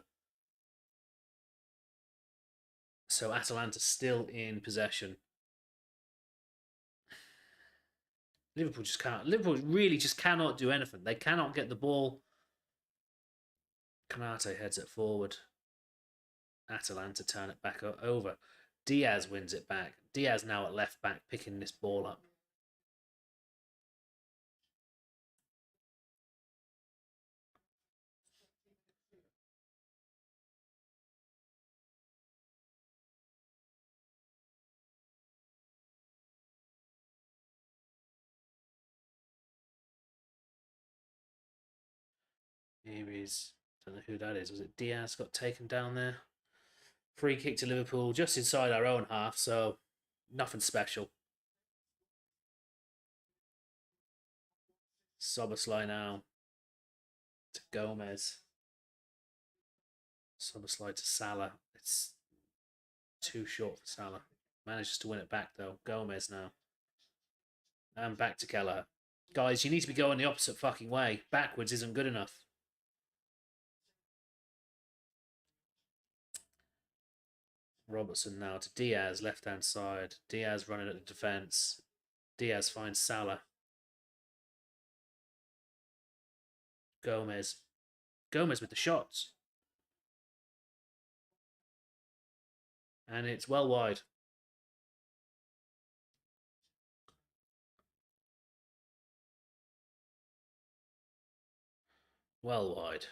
Speaker 1: So Atalanta still in possession. Liverpool just can't. Liverpool really just cannot do anything. They cannot get the ball. Kanate heads it forward. Atalanta turn it back over. Diaz wins it back. Diaz now at left back, picking this ball up. Here is, don't know who that is. Was it Diaz got taken down there? Free kick to Liverpool, just inside our own half, so nothing special. Soboslai now to Gomez. Soboslai to Salah. It's too short for Salah. Manages to win it back though. Gomez now. And back to Kelleher. Guys, you need to be going the opposite fucking way. Backwards isn't good enough. Robertson now to Diaz, left hand side. Diaz running at the defence. Diaz finds Salah. Gomez. Gomez with the shots. And it's well wide. Well wide.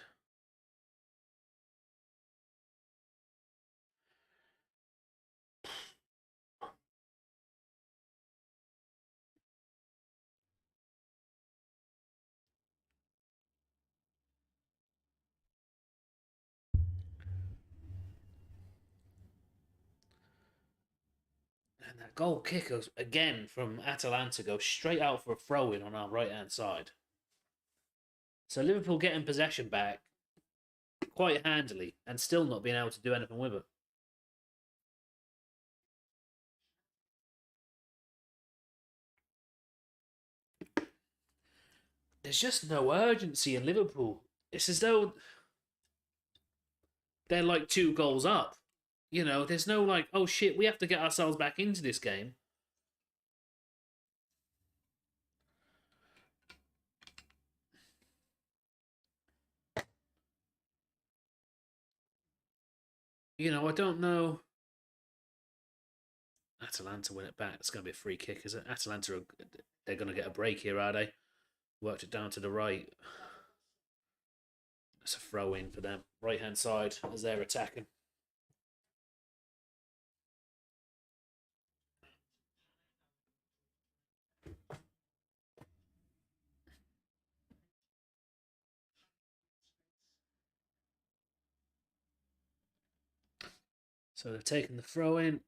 Speaker 1: And that goal kick goes again from Atalanta, goes straight out for a throw in on our right hand side. So Liverpool getting possession back quite handily and still not being able to do anything with it. There's just no urgency in Liverpool. It's as though they're like 2 goals up. You know, there's no like, oh shit, we have to get ourselves back into this game. You know, I don't know. Atalanta win it back. It's going to be a free kick, is it? Atalanta, they're going to get a break here, are they? Worked it down to the right. It's a throw in for them. Right hand side as they're attacking. So they've taken the throw in.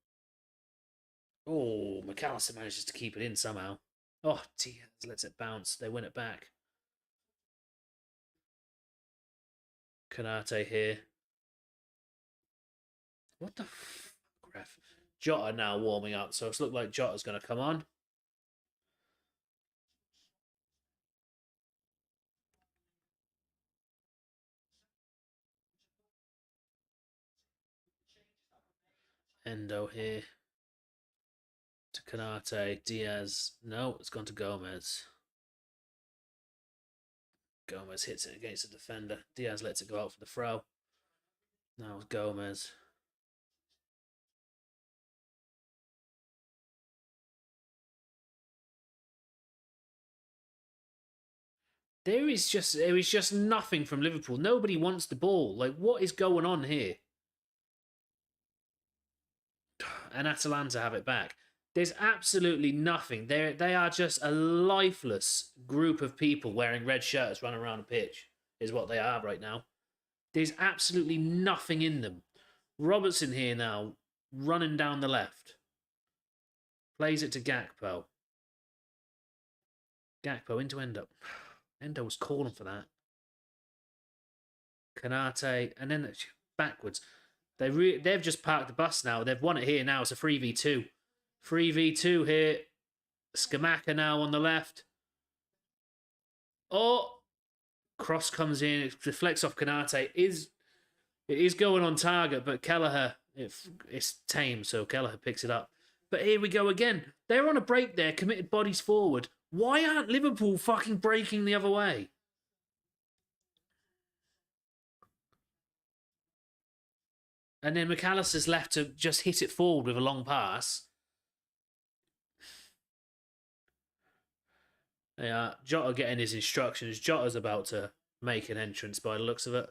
Speaker 1: Oh, McAllister manages to keep it in somehow. Oh, Diaz lets it bounce. They win it back. Kanate here. What the fuck, ref? Jota now warming up, so it's looked like Jota's going to come on. Endo here. To Kanate. Diaz. No, it's gone to Gomez. Gomez hits it against the defender. Diaz lets it go out for the throw. Now it's Gomez. There is just nothing from Liverpool. Nobody wants the ball. Like, what is going on here? And Atalanta have it back. There's absolutely nothing. They are just a lifeless group of people wearing red shirts running around a pitch, is what they are right now. There's absolutely nothing in them. Robertson here now, running down the left. Plays it to Gakpo. Gakpo into Endo. Endo was calling for that. Kanate, and then backwards. They've just parked the bus now. They've won it here now. It's a 3v2. 3v2 here. Skamaka now on the left. Oh! Cross comes in. It deflects off Kanate. It is going on target, but Kelleher, it's tame, so Kelleher picks it up. But here we go again. They're on a break there, committed bodies forward. Why aren't Liverpool fucking breaking the other way? And then McAllister's left to just hit it forward with a long pass. Yeah, Jota getting his instructions. Jota's about to make an entrance by the looks of it.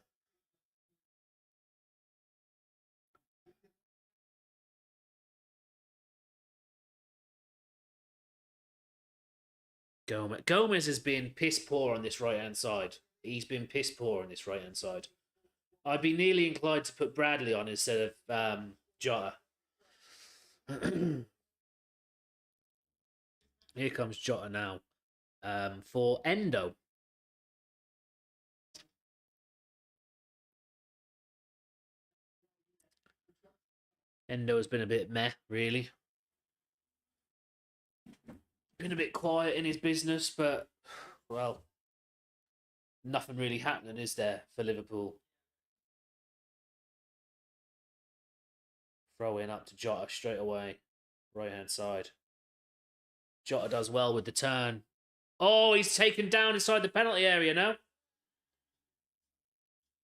Speaker 1: Gomez has been piss poor on this right-hand side. He's been piss poor on this right-hand side. I'd be nearly inclined to put Bradley on instead of Jota. Here comes Jota now for Endo. Endo has been a bit meh, really. Been a bit quiet in his business, but, well, nothing really happening, is there, for Liverpool? Throw in up to Jota straight away. Right-hand side. Jota does well with the turn. Oh, he's taken down inside the penalty area now.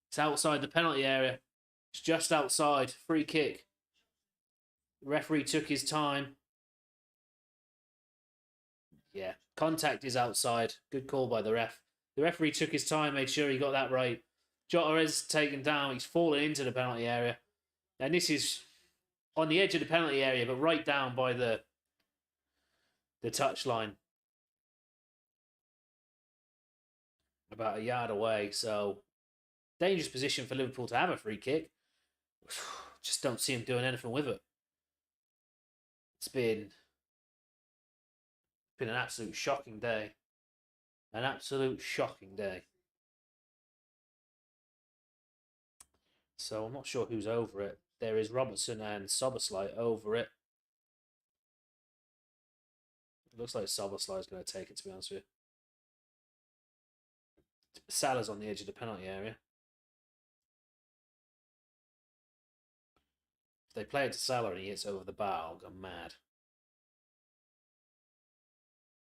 Speaker 1: It's outside the penalty area. It's just outside. Free kick. The referee took his time. Yeah, contact is outside. Good call by the ref. The referee took his time, made sure he got that right. Jota is taken down. He's fallen into the penalty area. And this is on the edge of the penalty area, but right down by the touchline. About a yard away. So, dangerous position for Liverpool to have a free kick. Just don't see him doing anything with it. It's been an absolute shocking day. An absolute shocking day. So I'm not sure who's over it. There is Robertson and Soboslai over it. It looks like Soboslai is going to take it, to be honest with you. Salah's on the edge of the penalty area. If they play it to Salah and he hits over the bar, I'll go mad.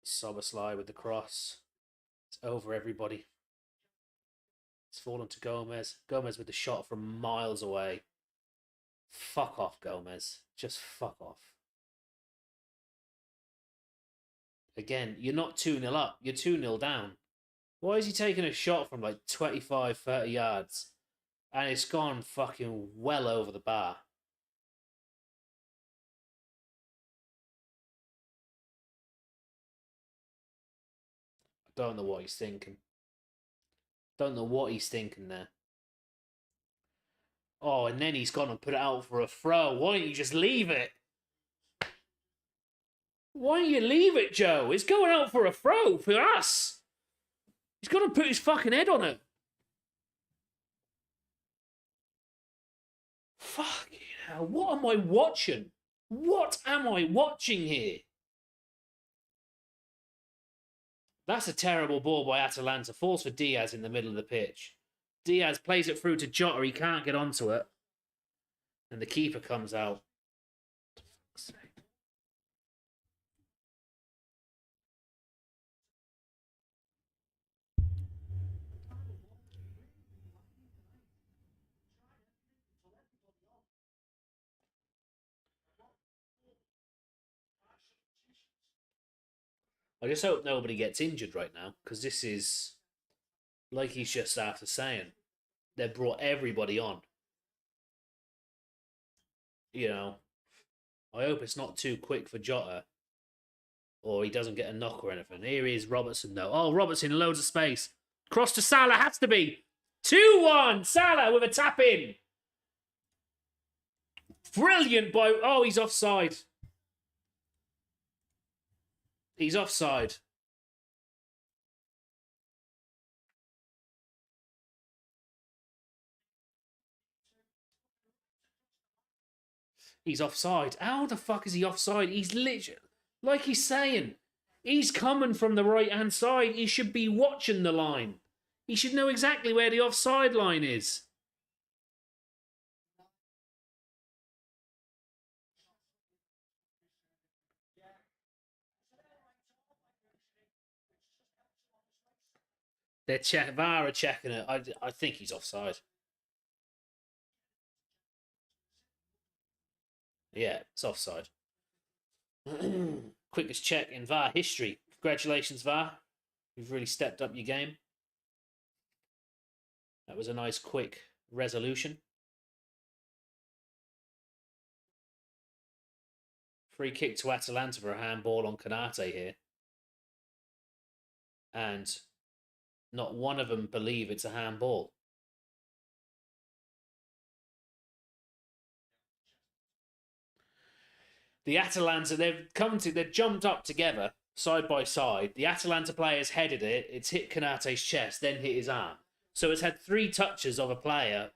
Speaker 1: Soboslai with the cross. It's over everybody. It's fallen to Gomez. Gomez with the shot from miles away. Fuck off, Gomez. Just fuck off. Again, you're not 2-0 up. You're 2-0 down. Why is he taking a shot from like 25, 30 yards? And it's gone fucking well over the bar. I don't know what he's thinking. Don't know what he's thinking there. Oh, and then he's gone and put it out for a throw. Why don't you just leave it? Why don't you leave it, Joe? It's going out for a throw for us. He's got to put his fucking head on it. Fucking hell. What am I watching? What am I watching here? That's a terrible ball by Atalanta. Falls for Diaz in the middle of the pitch. Diaz plays it through to Jota. He can't get onto it. And the keeper comes out. I just hope nobody gets injured right now, because this is, like he's just after saying, they brought everybody on. You know, I hope it's not too quick for Jota, or he doesn't get a knock or anything. Here is Robertson, though. Oh, Robertson, loads of space. Cross to Salah, has to be. 2-1, Salah with a tap in. Brilliant by... Oh, he's offside. He's offside. He's offside. How the fuck is he offside? He's literally... Like he's saying, he's coming from the right-hand side. He should be watching the line. He should know exactly where the offside line is. VAR are checking it. I think he's offside. Yeah, it's offside. Quickest check in VAR history. Congratulations, VAR. You've really stepped up your game. That was a nice, quick resolution. Free kick to Atalanta for a handball on Canate here. And not one of them believe it's a handball. The Atalanta, they've jumped up together, side by side. The Atalanta players headed it. It's hit Canate's chest, then hit his arm. So it's had 3 touches of a player,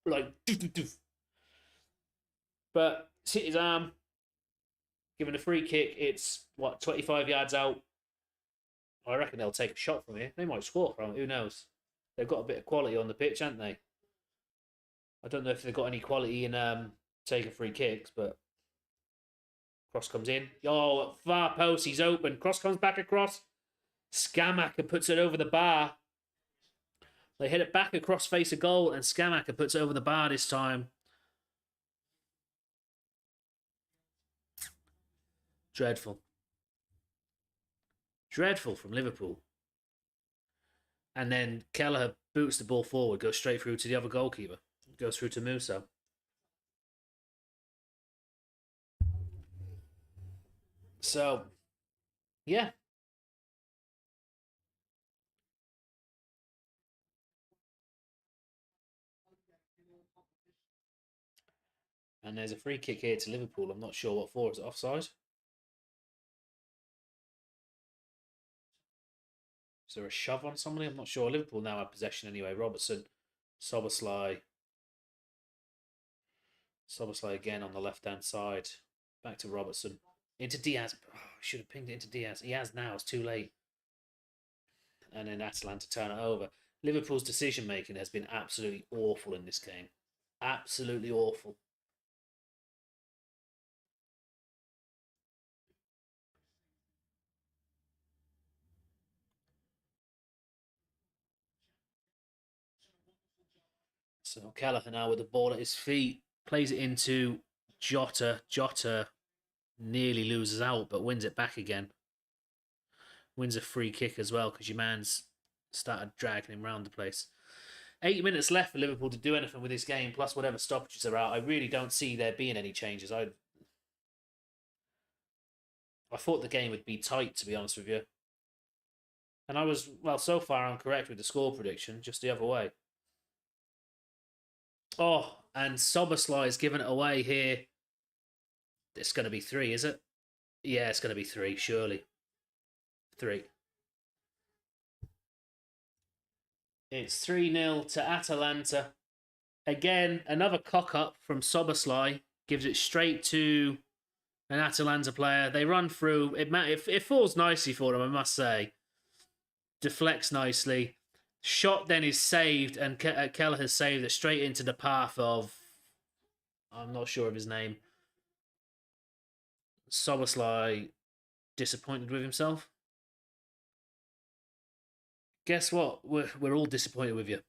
Speaker 1: like, doof, doof, doof. But it's hit his arm, given a free kick. It's, 25 yards out. I reckon they'll take a shot from here. They might score from it, who knows? They've got a bit of quality on the pitch, haven't they? I don't know if they've got any quality in taking free kicks, but... Cross comes in. Oh, far post. He's open. Cross comes back across. Scamacca puts it over the bar. They hit it back across face of goal, and Scamacca puts it over the bar this time. Dreadful. Dreadful from Liverpool. And then Kelleher boots the ball forward, goes straight through to the other goalkeeper. Goes through to Musso. So, yeah. And there's a free kick here to Liverpool. I'm not sure what for. Is it offside? Is there a shove on somebody? I'm not sure. Liverpool now have possession anyway. Robertson, Soboslai. Soboslai again on the left-hand side. Back to Robertson. Into Diaz. Oh, I should have pinged it into Diaz. He has now. It's too late. And then Atalanta turn it over. Liverpool's decision-making has been absolutely awful in this game. Absolutely awful. So Kelleher now with the ball at his feet. Plays it into Jota. Jota nearly loses out, but wins it back again. Wins a free kick as well because your man's started dragging him around the place. 8 minutes left for Liverpool to do anything with this game, plus whatever stoppages are out. I really don't see there being any changes. I thought the game would be tight, to be honest with you. And I was, well, so far I'm correct with the score prediction, just the other way. Oh, and Soboslai is giving it away here. It's going to be 3, is it? Yeah, it's going to be 3, surely. 3. It's 3-0 to Atalanta. Again, another cock-up from Soboslai. Gives it straight to an Atalanta player. They run through. It falls nicely for them, I must say. Deflects nicely. Shot then is saved, and Keller has saved it straight into the path of... I'm not sure of his name. Soboslai disappointed with himself. Guess what? We're all disappointed with you.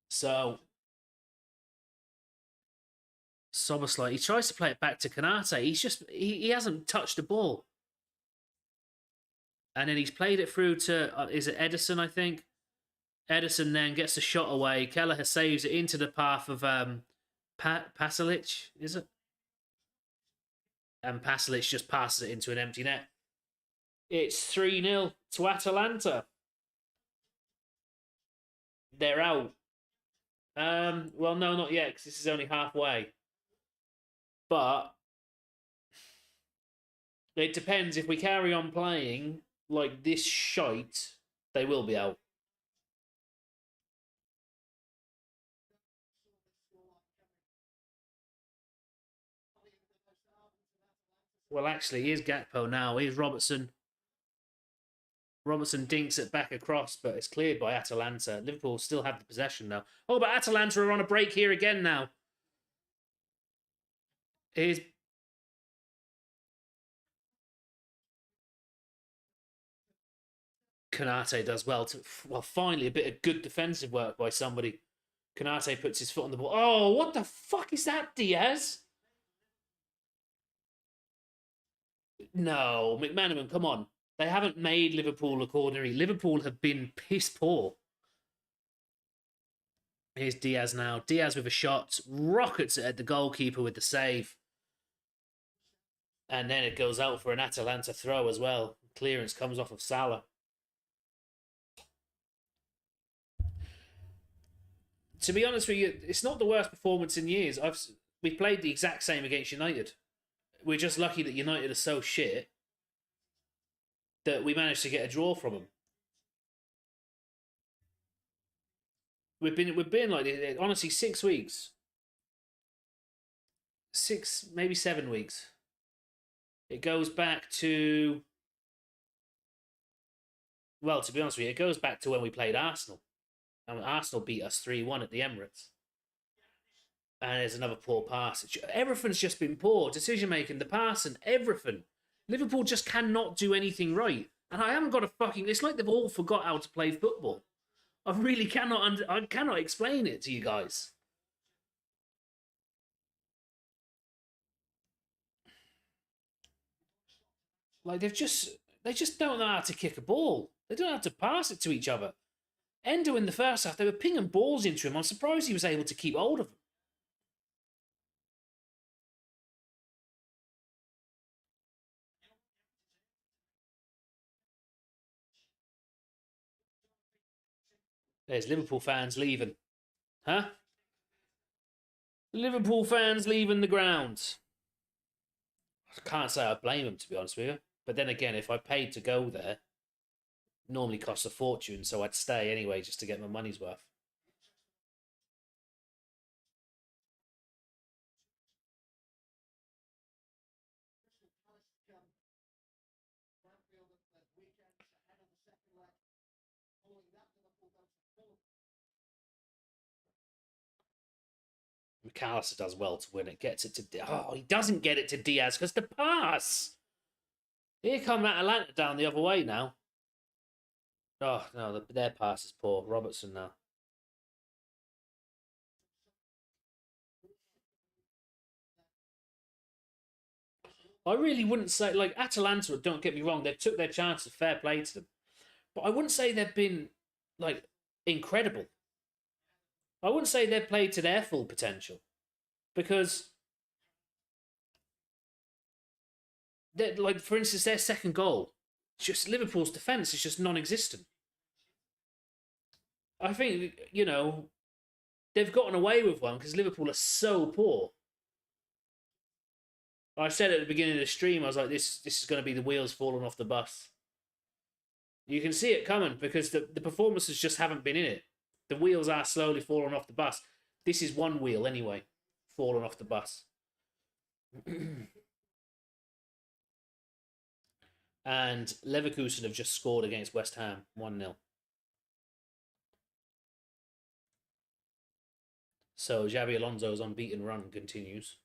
Speaker 1: So Soboslai, he tries to play it back to Kanate. He hasn't touched the ball. And then he's played it through to, is it Edison, I think? Edison then gets the shot away. Kelleher saves it into the path of Pasalic, is it? And Pasalic just passes it into an empty net. It's 3-0 to Atalanta. They're out. Well, no, not yet, because this is only halfway. But it depends. If we carry on playing like this shite, they will be out. Well, actually, here's Gakpo now. Here's Robertson. Robertson dinks it back across, but it's cleared by Atalanta. Liverpool still have the possession now. Oh, but Atalanta are on a break here again now. Here's... Kanate does well. Well, finally, a bit of good defensive work by somebody. Kanate puts his foot on the ball. Oh, what the fuck is that, Diaz? No, McManaman, come on. They haven't made Liverpool look ordinary. Liverpool have been piss poor. Here's Diaz now. Diaz with a shot. Rockets it at the goalkeeper with the save. And then it goes out for an Atalanta throw as well. Clearance comes off of Salah. To be honest with you, it's not the worst performance in years. We played the exact same against United. We're just lucky that United are so shit that we managed to get a draw from them. We've been like honestly 6 weeks, 6 maybe 7 weeks. It goes back to, well, to be honest with you, it goes back to when we played Arsenal, and Arsenal beat us 3-1 at the Emirates. And there's another poor pass. Everything's just been poor. Decision making, the passing, everything. Liverpool just cannot do anything right. And I haven't got a fucking... It's like they've all forgot how to play football. I really cannot... I cannot explain it to you guys. Like, they just don't know how to kick a ball. They don't know how to pass it to each other. Endo in the first half, they were pinging balls into him. I'm surprised he was able to keep hold of them. There's Liverpool fans leaving. Huh? Liverpool fans leaving the ground. I can't say I blame them, to be honest with you. But then again, if I paid to go there, it normally costs a fortune, so I'd stay anyway just to get my money's worth. McAllister does well to win it. Gets it to... Oh, he doesn't get it to Diaz because the pass. Here come Atalanta down the other way now. Oh, no, their pass is poor. Robertson now. I really wouldn't say... Like, Atalanta, don't get me wrong, they took their chances. Fair play to them. But I wouldn't say they've been, like, incredible. I wouldn't say they've played to their full potential. Because... Like, for instance, their second goal, just Liverpool's defence is just non-existent. I think, you know, they've gotten away with one because Liverpool are so poor. I said at the beginning of the stream, I was like, this is going to be the wheels falling off the bus. You can see it coming because the performances just haven't been in it. The wheels are slowly falling off the bus. This is one wheel, anyway, falling off the bus. And Leverkusen have just scored against West Ham, 1-0. So Xabi Alonso's unbeaten run continues.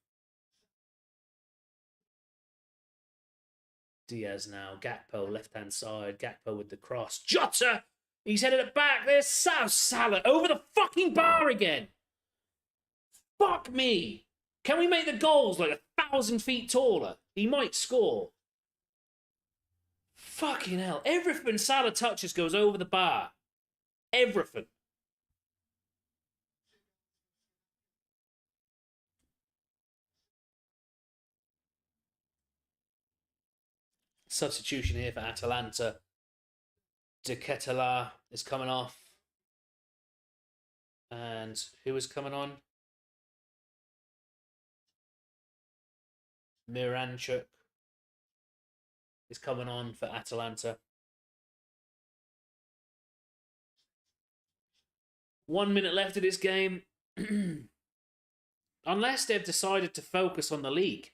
Speaker 1: Diaz now. Gakpo, left-hand side. Gakpo with the cross. Jota! He's headed it back. There's Salah over the fucking bar again. Fuck me. Can we make the goals like 1,000 feet taller? He might score. Fucking hell. Everything Salah touches goes over the bar. Everything. Substitution here for Atalanta. De Ketelaere is coming off. And who is coming on? Miranchuk is coming on for Atalanta. 1 minute left of this game. Unless they've decided to focus on the league.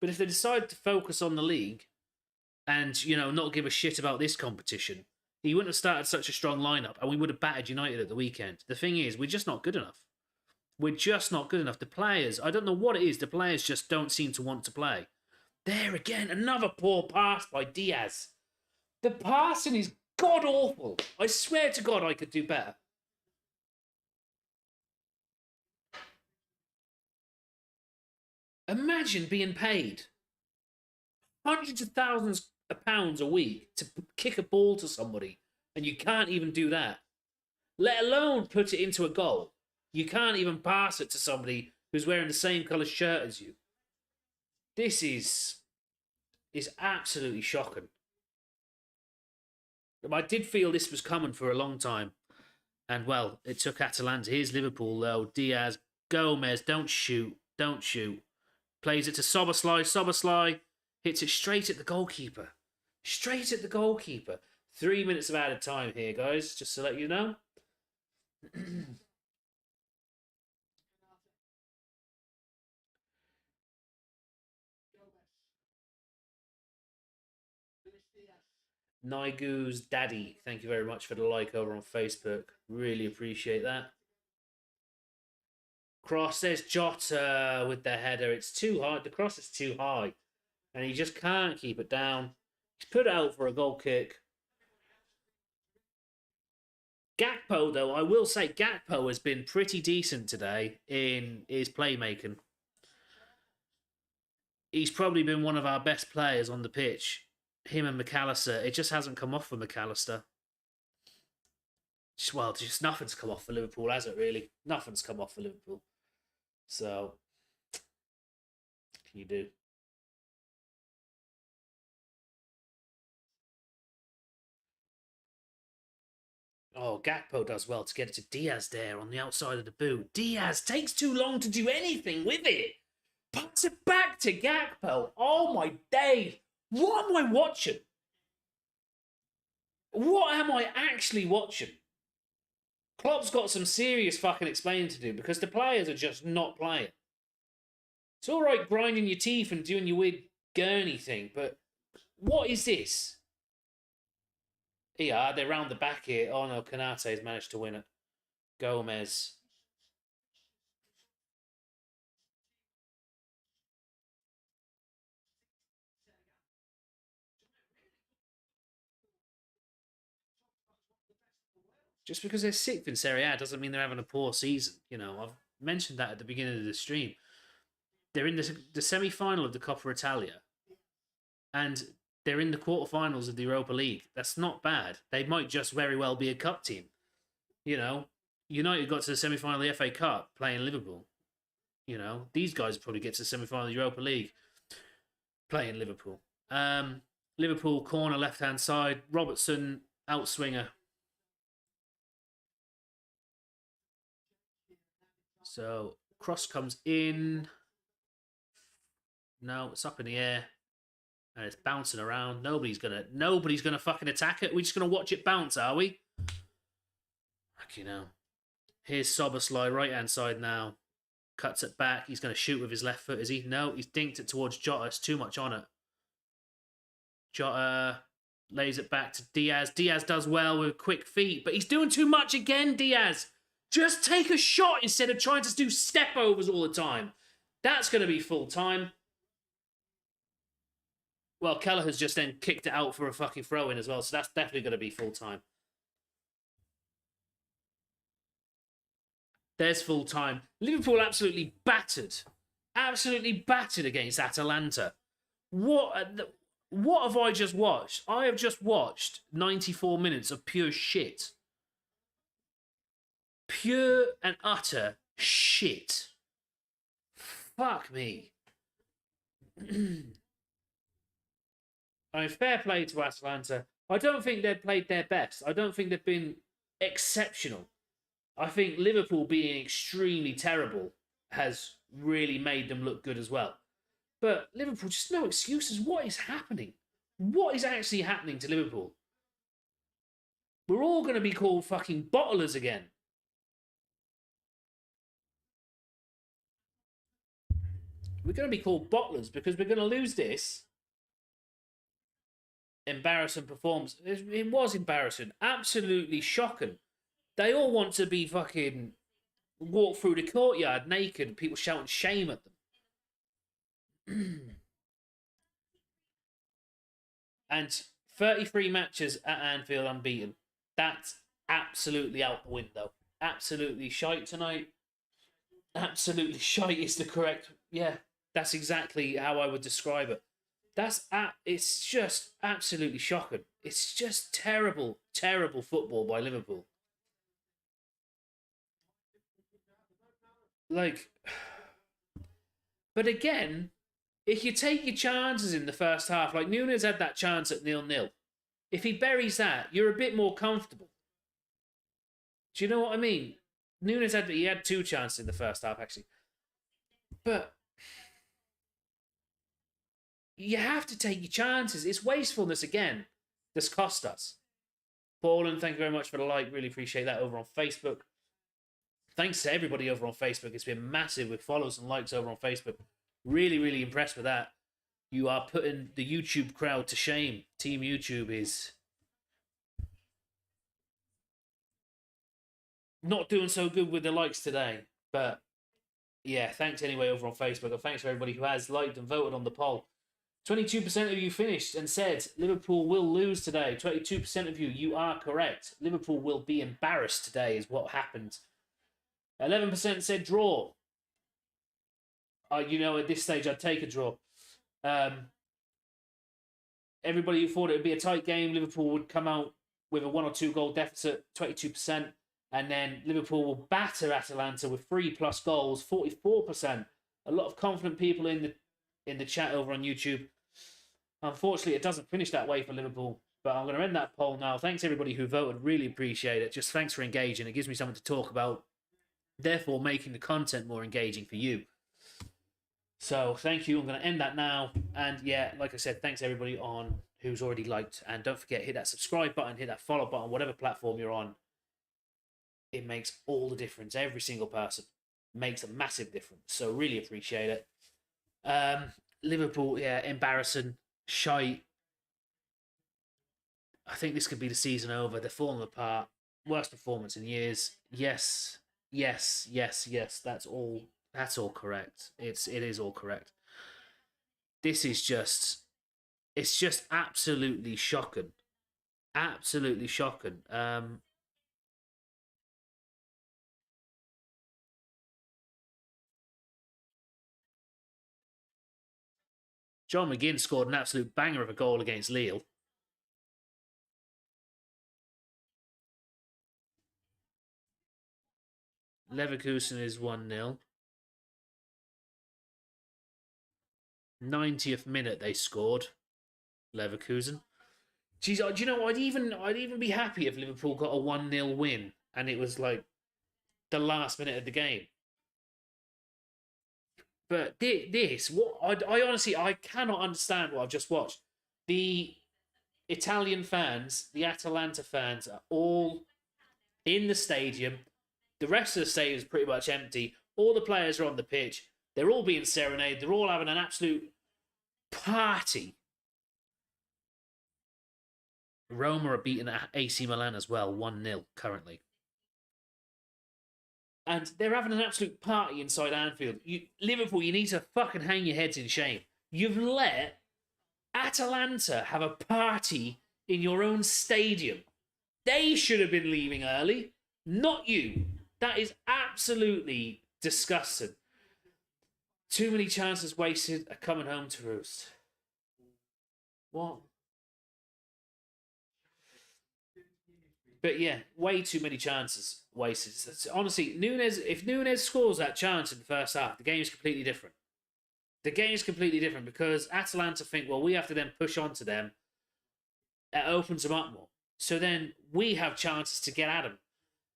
Speaker 1: But if they decide to focus on the league and, you know, not give a shit about this competition, he wouldn't have started such a strong lineup and we would have battered United at the weekend. The thing is, we're just not good enough. We're just not good enough. The players, I don't know what it is, the players just don't seem to want to play. There again, another poor pass by Diaz. The passing is god-awful. I swear to God I could do better. Imagine being paid hundreds of thousands of pounds a week to kick a ball to somebody, and you can't even do that. Let alone put it into a goal. You can't even pass it to somebody who's wearing the same colour shirt as you. This is absolutely shocking. I did feel this was coming for a long time. And, well, it took Atalanta. Here's Liverpool, though. Diaz, Gomez, don't shoot. Don't shoot. Plays it to Szoboszlai. Szoboszlai hits it straight at the goalkeeper. Straight at the goalkeeper. 3 minutes of added time here, guys, just to let you know. Naigu's daddy, thank you very much for the like over on Facebook. Really appreciate that. Cross, there's Jota with the header. It's too high. The cross is too high. And he just can't keep it down. He's put it out for a goal kick. Gakpo, though, I will say Gakpo has been pretty decent today in his playmaking. He's probably been one of our best players on the pitch. Him and McAllister. It just hasn't come off for McAllister. Just nothing's come off for Liverpool, has it, really? Nothing's come off for Liverpool. So, what can you do? Oh, Gakpo does well to get it to Diaz there on the outside of the boot. Diaz takes too long to do anything with it. Puts it back to Gakpo. Oh my days. What am I watching? What am I actually watching? Klopp's got some serious fucking explaining to do because the players are just not playing. It's all right grinding your teeth and doing your weird gurney thing, but what is this? Yeah, they're round the back here. Oh no, Konate's managed to win it. Gomez. Just because they're sixth in Serie A doesn't mean they're having a poor season. You know, I've mentioned that at the beginning of the stream. They're in the semi-final of the Coppa Italia, and they're in the quarterfinals of the Europa League. That's not bad. They might just very well be a cup team. You know, United got to the semi-final of the FA Cup playing Liverpool. You know, these guys probably get to the semi-final of the Europa League playing Liverpool. Liverpool corner left-hand side. Robertson outswinger. So cross comes in. No, it's up in the air. And it's bouncing around. Nobody's gonna fucking attack it. We're just gonna watch it bounce, are we? Fuck you know. Here's Soboslai, right hand side now. Cuts it back. He's gonna shoot with his left foot, is he? No, he's dinked it towards Jota. It's too much on it. Jota lays it back to Diaz. Diaz does well with quick feet, but he's doing too much again, Diaz. Just take a shot instead of trying to do step overs all the time. That's going to be full time. Well, Kelleher's just then kicked it out for a fucking throw in as well, so that's definitely going to be full time. There's full time. Liverpool absolutely battered against Atalanta. What have I just watched? I have just watched 94 minutes of pure shit. Pure and utter shit. Fuck me. I mean, fair play to Atalanta. I don't think they've played their best. I don't think they've been exceptional. I think Liverpool being extremely terrible has really made them look good as well. But Liverpool, just no excuses. What is happening? What is actually happening to Liverpool? We're all going to be called fucking bottlers again. We're going to be called bottlers because we're going to lose this. Embarrassing performance. It was embarrassing. Absolutely shocking. They all want to be fucking walk through the courtyard naked and people shouting shame at them. And 33 matches at Anfield unbeaten. That's absolutely out the window. Absolutely shite tonight. Absolutely shite is the correct... Yeah, that's exactly how I would describe it. It's just absolutely shocking. It's just terrible, terrible football by Liverpool. Like, but again, if you take your chances in the first half, like Nunes had that chance at 0-0. If he buries that, you're a bit more comfortable. Do you know what I mean? Nunes had two chances in the first half, actually. But you have to take your chances. It's wastefulness again. This cost us. Paul, thank you very much for the like. Really appreciate that over on Facebook. Thanks to everybody over on Facebook. It's been massive with follows and likes over on Facebook. Really, really impressed with that. You are putting the YouTube crowd to shame. Team YouTube is not doing so good with the likes today. But yeah, thanks anyway over on Facebook. And thanks for everybody who has liked and voted on the poll. 22% of you finished and said Liverpool will lose today. 22% of you are correct. Liverpool will be embarrassed today is what happened. 11% said draw. At this stage, I'd take a draw. Everybody who thought it would be a tight game, Liverpool would come out with a 1 or 2 goal deficit, 22%. And then Liverpool will batter Atalanta with 3+ goals, 44%. A lot of confident people in the chat over on YouTube. Unfortunately, it doesn't finish that way for Liverpool. But I'm going to end that poll now. Thanks everybody who voted. Really appreciate it. Just thanks for engaging. It gives me something to talk about. Therefore, making the content more engaging for you. So thank you. I'm going to end that now. And yeah, like I said, thanks everybody on who's already liked. And don't forget, hit that subscribe button, hit that follow button, whatever platform you're on. It makes all the difference. Every single person makes a massive difference. So really appreciate it. Liverpool, yeah, embarrassing, shite. I think this could be the season over. They're falling apart. Worst performance in years. Yes. That's all. That's all correct. It is all correct. This is just. It's just absolutely shocking. Absolutely shocking. John McGinn scored an absolute banger of a goal against Lille. Leverkusen is 1-0. 90th minute they scored. Leverkusen. Geez, do you know? I'd even be happy if Liverpool got a 1-0 win and it was like the last minute of the game. But this, what I honestly I cannot understand what I've just watched. The Italian fans, the Atalanta fans, are all in the stadium. The rest of the stadium is pretty much empty. All the players are on the pitch. They're all being serenaded. They're all having an absolute party. Roma are beating AC Milan as well, 1-0 currently. And they're having an absolute party inside Anfield. Liverpool, you need to fucking hang your heads in shame. You've let Atalanta have a party in your own stadium. They should have been leaving early, not you. That is absolutely disgusting. Too many chances wasted are coming home to roost. What? But yeah, way too many chances wasted. Honestly, if Nunes scores that chance in the first half, the game is completely different. The game is completely different because Atalanta think, well, we have to then push on to them. It opens them up more. So then we have chances to get at them.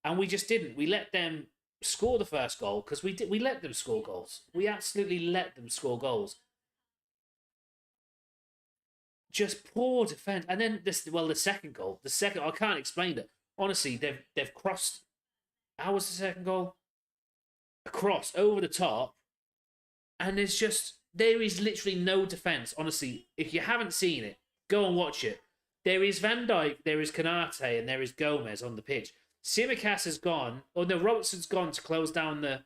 Speaker 1: And we just didn't. We let them score the first goal because we let them score goals. We absolutely let them score goals. Just poor defense. And then the second goal. I can't explain it. Honestly, they've crossed. How was the second goal? A cross over the top. And there is literally no defense. Honestly, if you haven't seen it, go and watch it. There is Van Dijk, there is Canate, and there is Gomez on the pitch. Tsimikas has gone, or no, Robertson's gone to close down the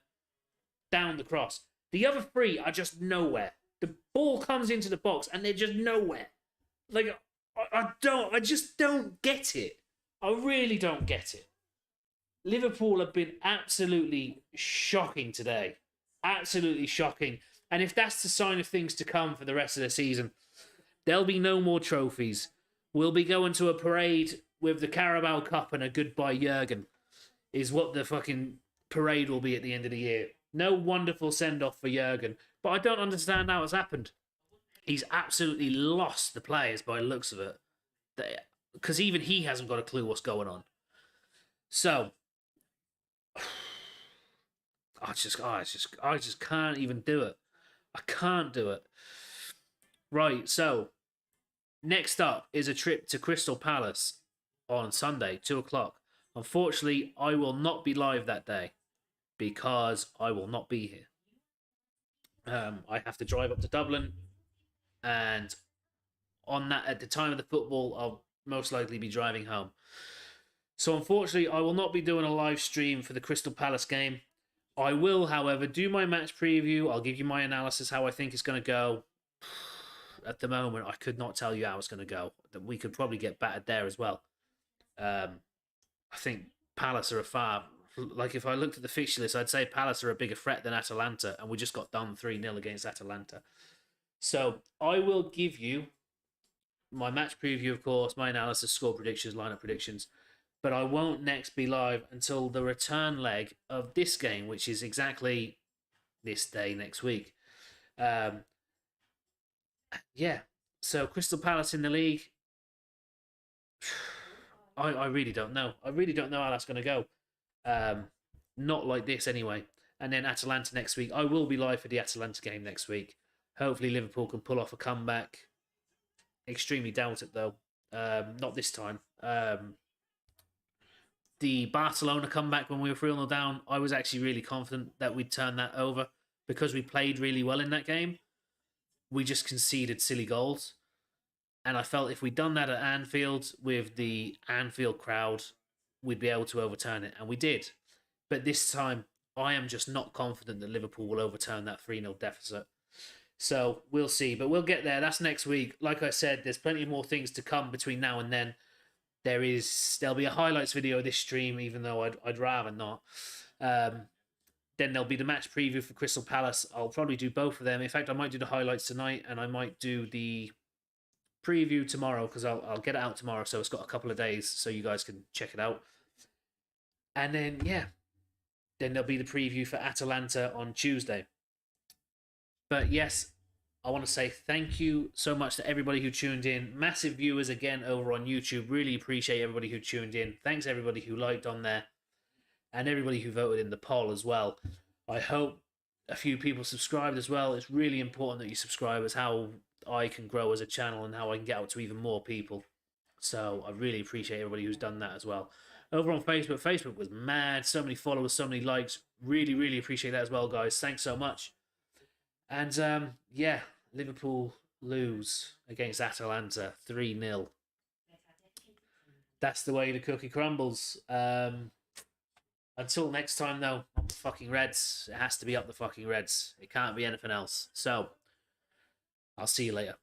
Speaker 1: cross. The other three are just nowhere. The ball comes into the box and they're just nowhere. Like, I just don't get it. I really don't get it. Liverpool have been absolutely shocking today. Absolutely shocking. And if that's the sign of things to come for the rest of the season, there'll be no more trophies. We'll be going to a parade with the Carabao Cup and a goodbye Jurgen, is what the fucking parade will be at the end of the year. No wonderful send-off for Jurgen. But I don't understand how it's happened. He's absolutely lost the players by the looks of it. Because even he hasn't got a clue what's going on. So, I just can't even do it. I can't do it. Right, so, next up is a trip to Crystal Palace on Sunday, 2 o'clock. Unfortunately, I will not be live that day because I will not be here. I have to drive up to Dublin, and at the time of the football, I'll most likely be driving home. So unfortunately, I will not be doing a live stream for the Crystal Palace game. I will, however, do my match preview. I'll give you my analysis, how I think it's going to go. At the moment, I could not tell you how it's going to go. We could probably get battered there as well. I think Palace are if I looked at the fixture list, I'd say Palace are a bigger threat than Atalanta, and we just got done 3-0 against Atalanta. So I will give you my match preview, of course, my analysis, score predictions, lineup predictions, but I won't next be live until the return leg of this game, which is exactly this day next week. Yeah, so Crystal Palace in the league. I really don't know. I really don't know how that's going to go. Not like this anyway. And then Atalanta next week. I will be live for the Atalanta game next week. Hopefully Liverpool can pull off a comeback. Extremely doubt it though. Not this time. The Barcelona comeback when we were 3-0 down, I was actually really confident that we'd turn that over because we played really well in that game. We just conceded silly goals. And I felt if we'd done that at Anfield with the Anfield crowd, we'd be able to overturn it. And we did. But this time, I am just not confident that Liverpool will overturn that 3-0 deficit. So we'll see. But we'll get there. That's next week. Like I said, there's plenty more things to come between now and then. There'll be a highlights video of this stream, even though I'd rather not. Then there'll be the match preview for Crystal Palace. I'll probably do both of them. In fact, I might do the highlights tonight, and I might do the preview tomorrow because I'll get it out tomorrow, so it's got a couple of days so you guys can check it out. And then then there'll be the preview for Atalanta on Tuesday. But yes, I want to say thank you so much to everybody who tuned in. Massive viewers again over on YouTube. Really appreciate everybody who tuned in. Thanks everybody who liked on there and everybody who voted in the poll as well. I hope a few people subscribed as well. It's really important that you subscribe. It's how I can grow as a channel and how I can get out to even more people. So I really appreciate everybody who's done that as well. Over on Facebook was mad. So many followers, so many likes. Really, really appreciate that as well, guys. Thanks so much. And Liverpool lose against Atalanta 3-0. That's the way the cookie crumbles. Until next time, though, up the fucking Reds. It has to be up the fucking Reds. It can't be anything else. So, I'll see you later.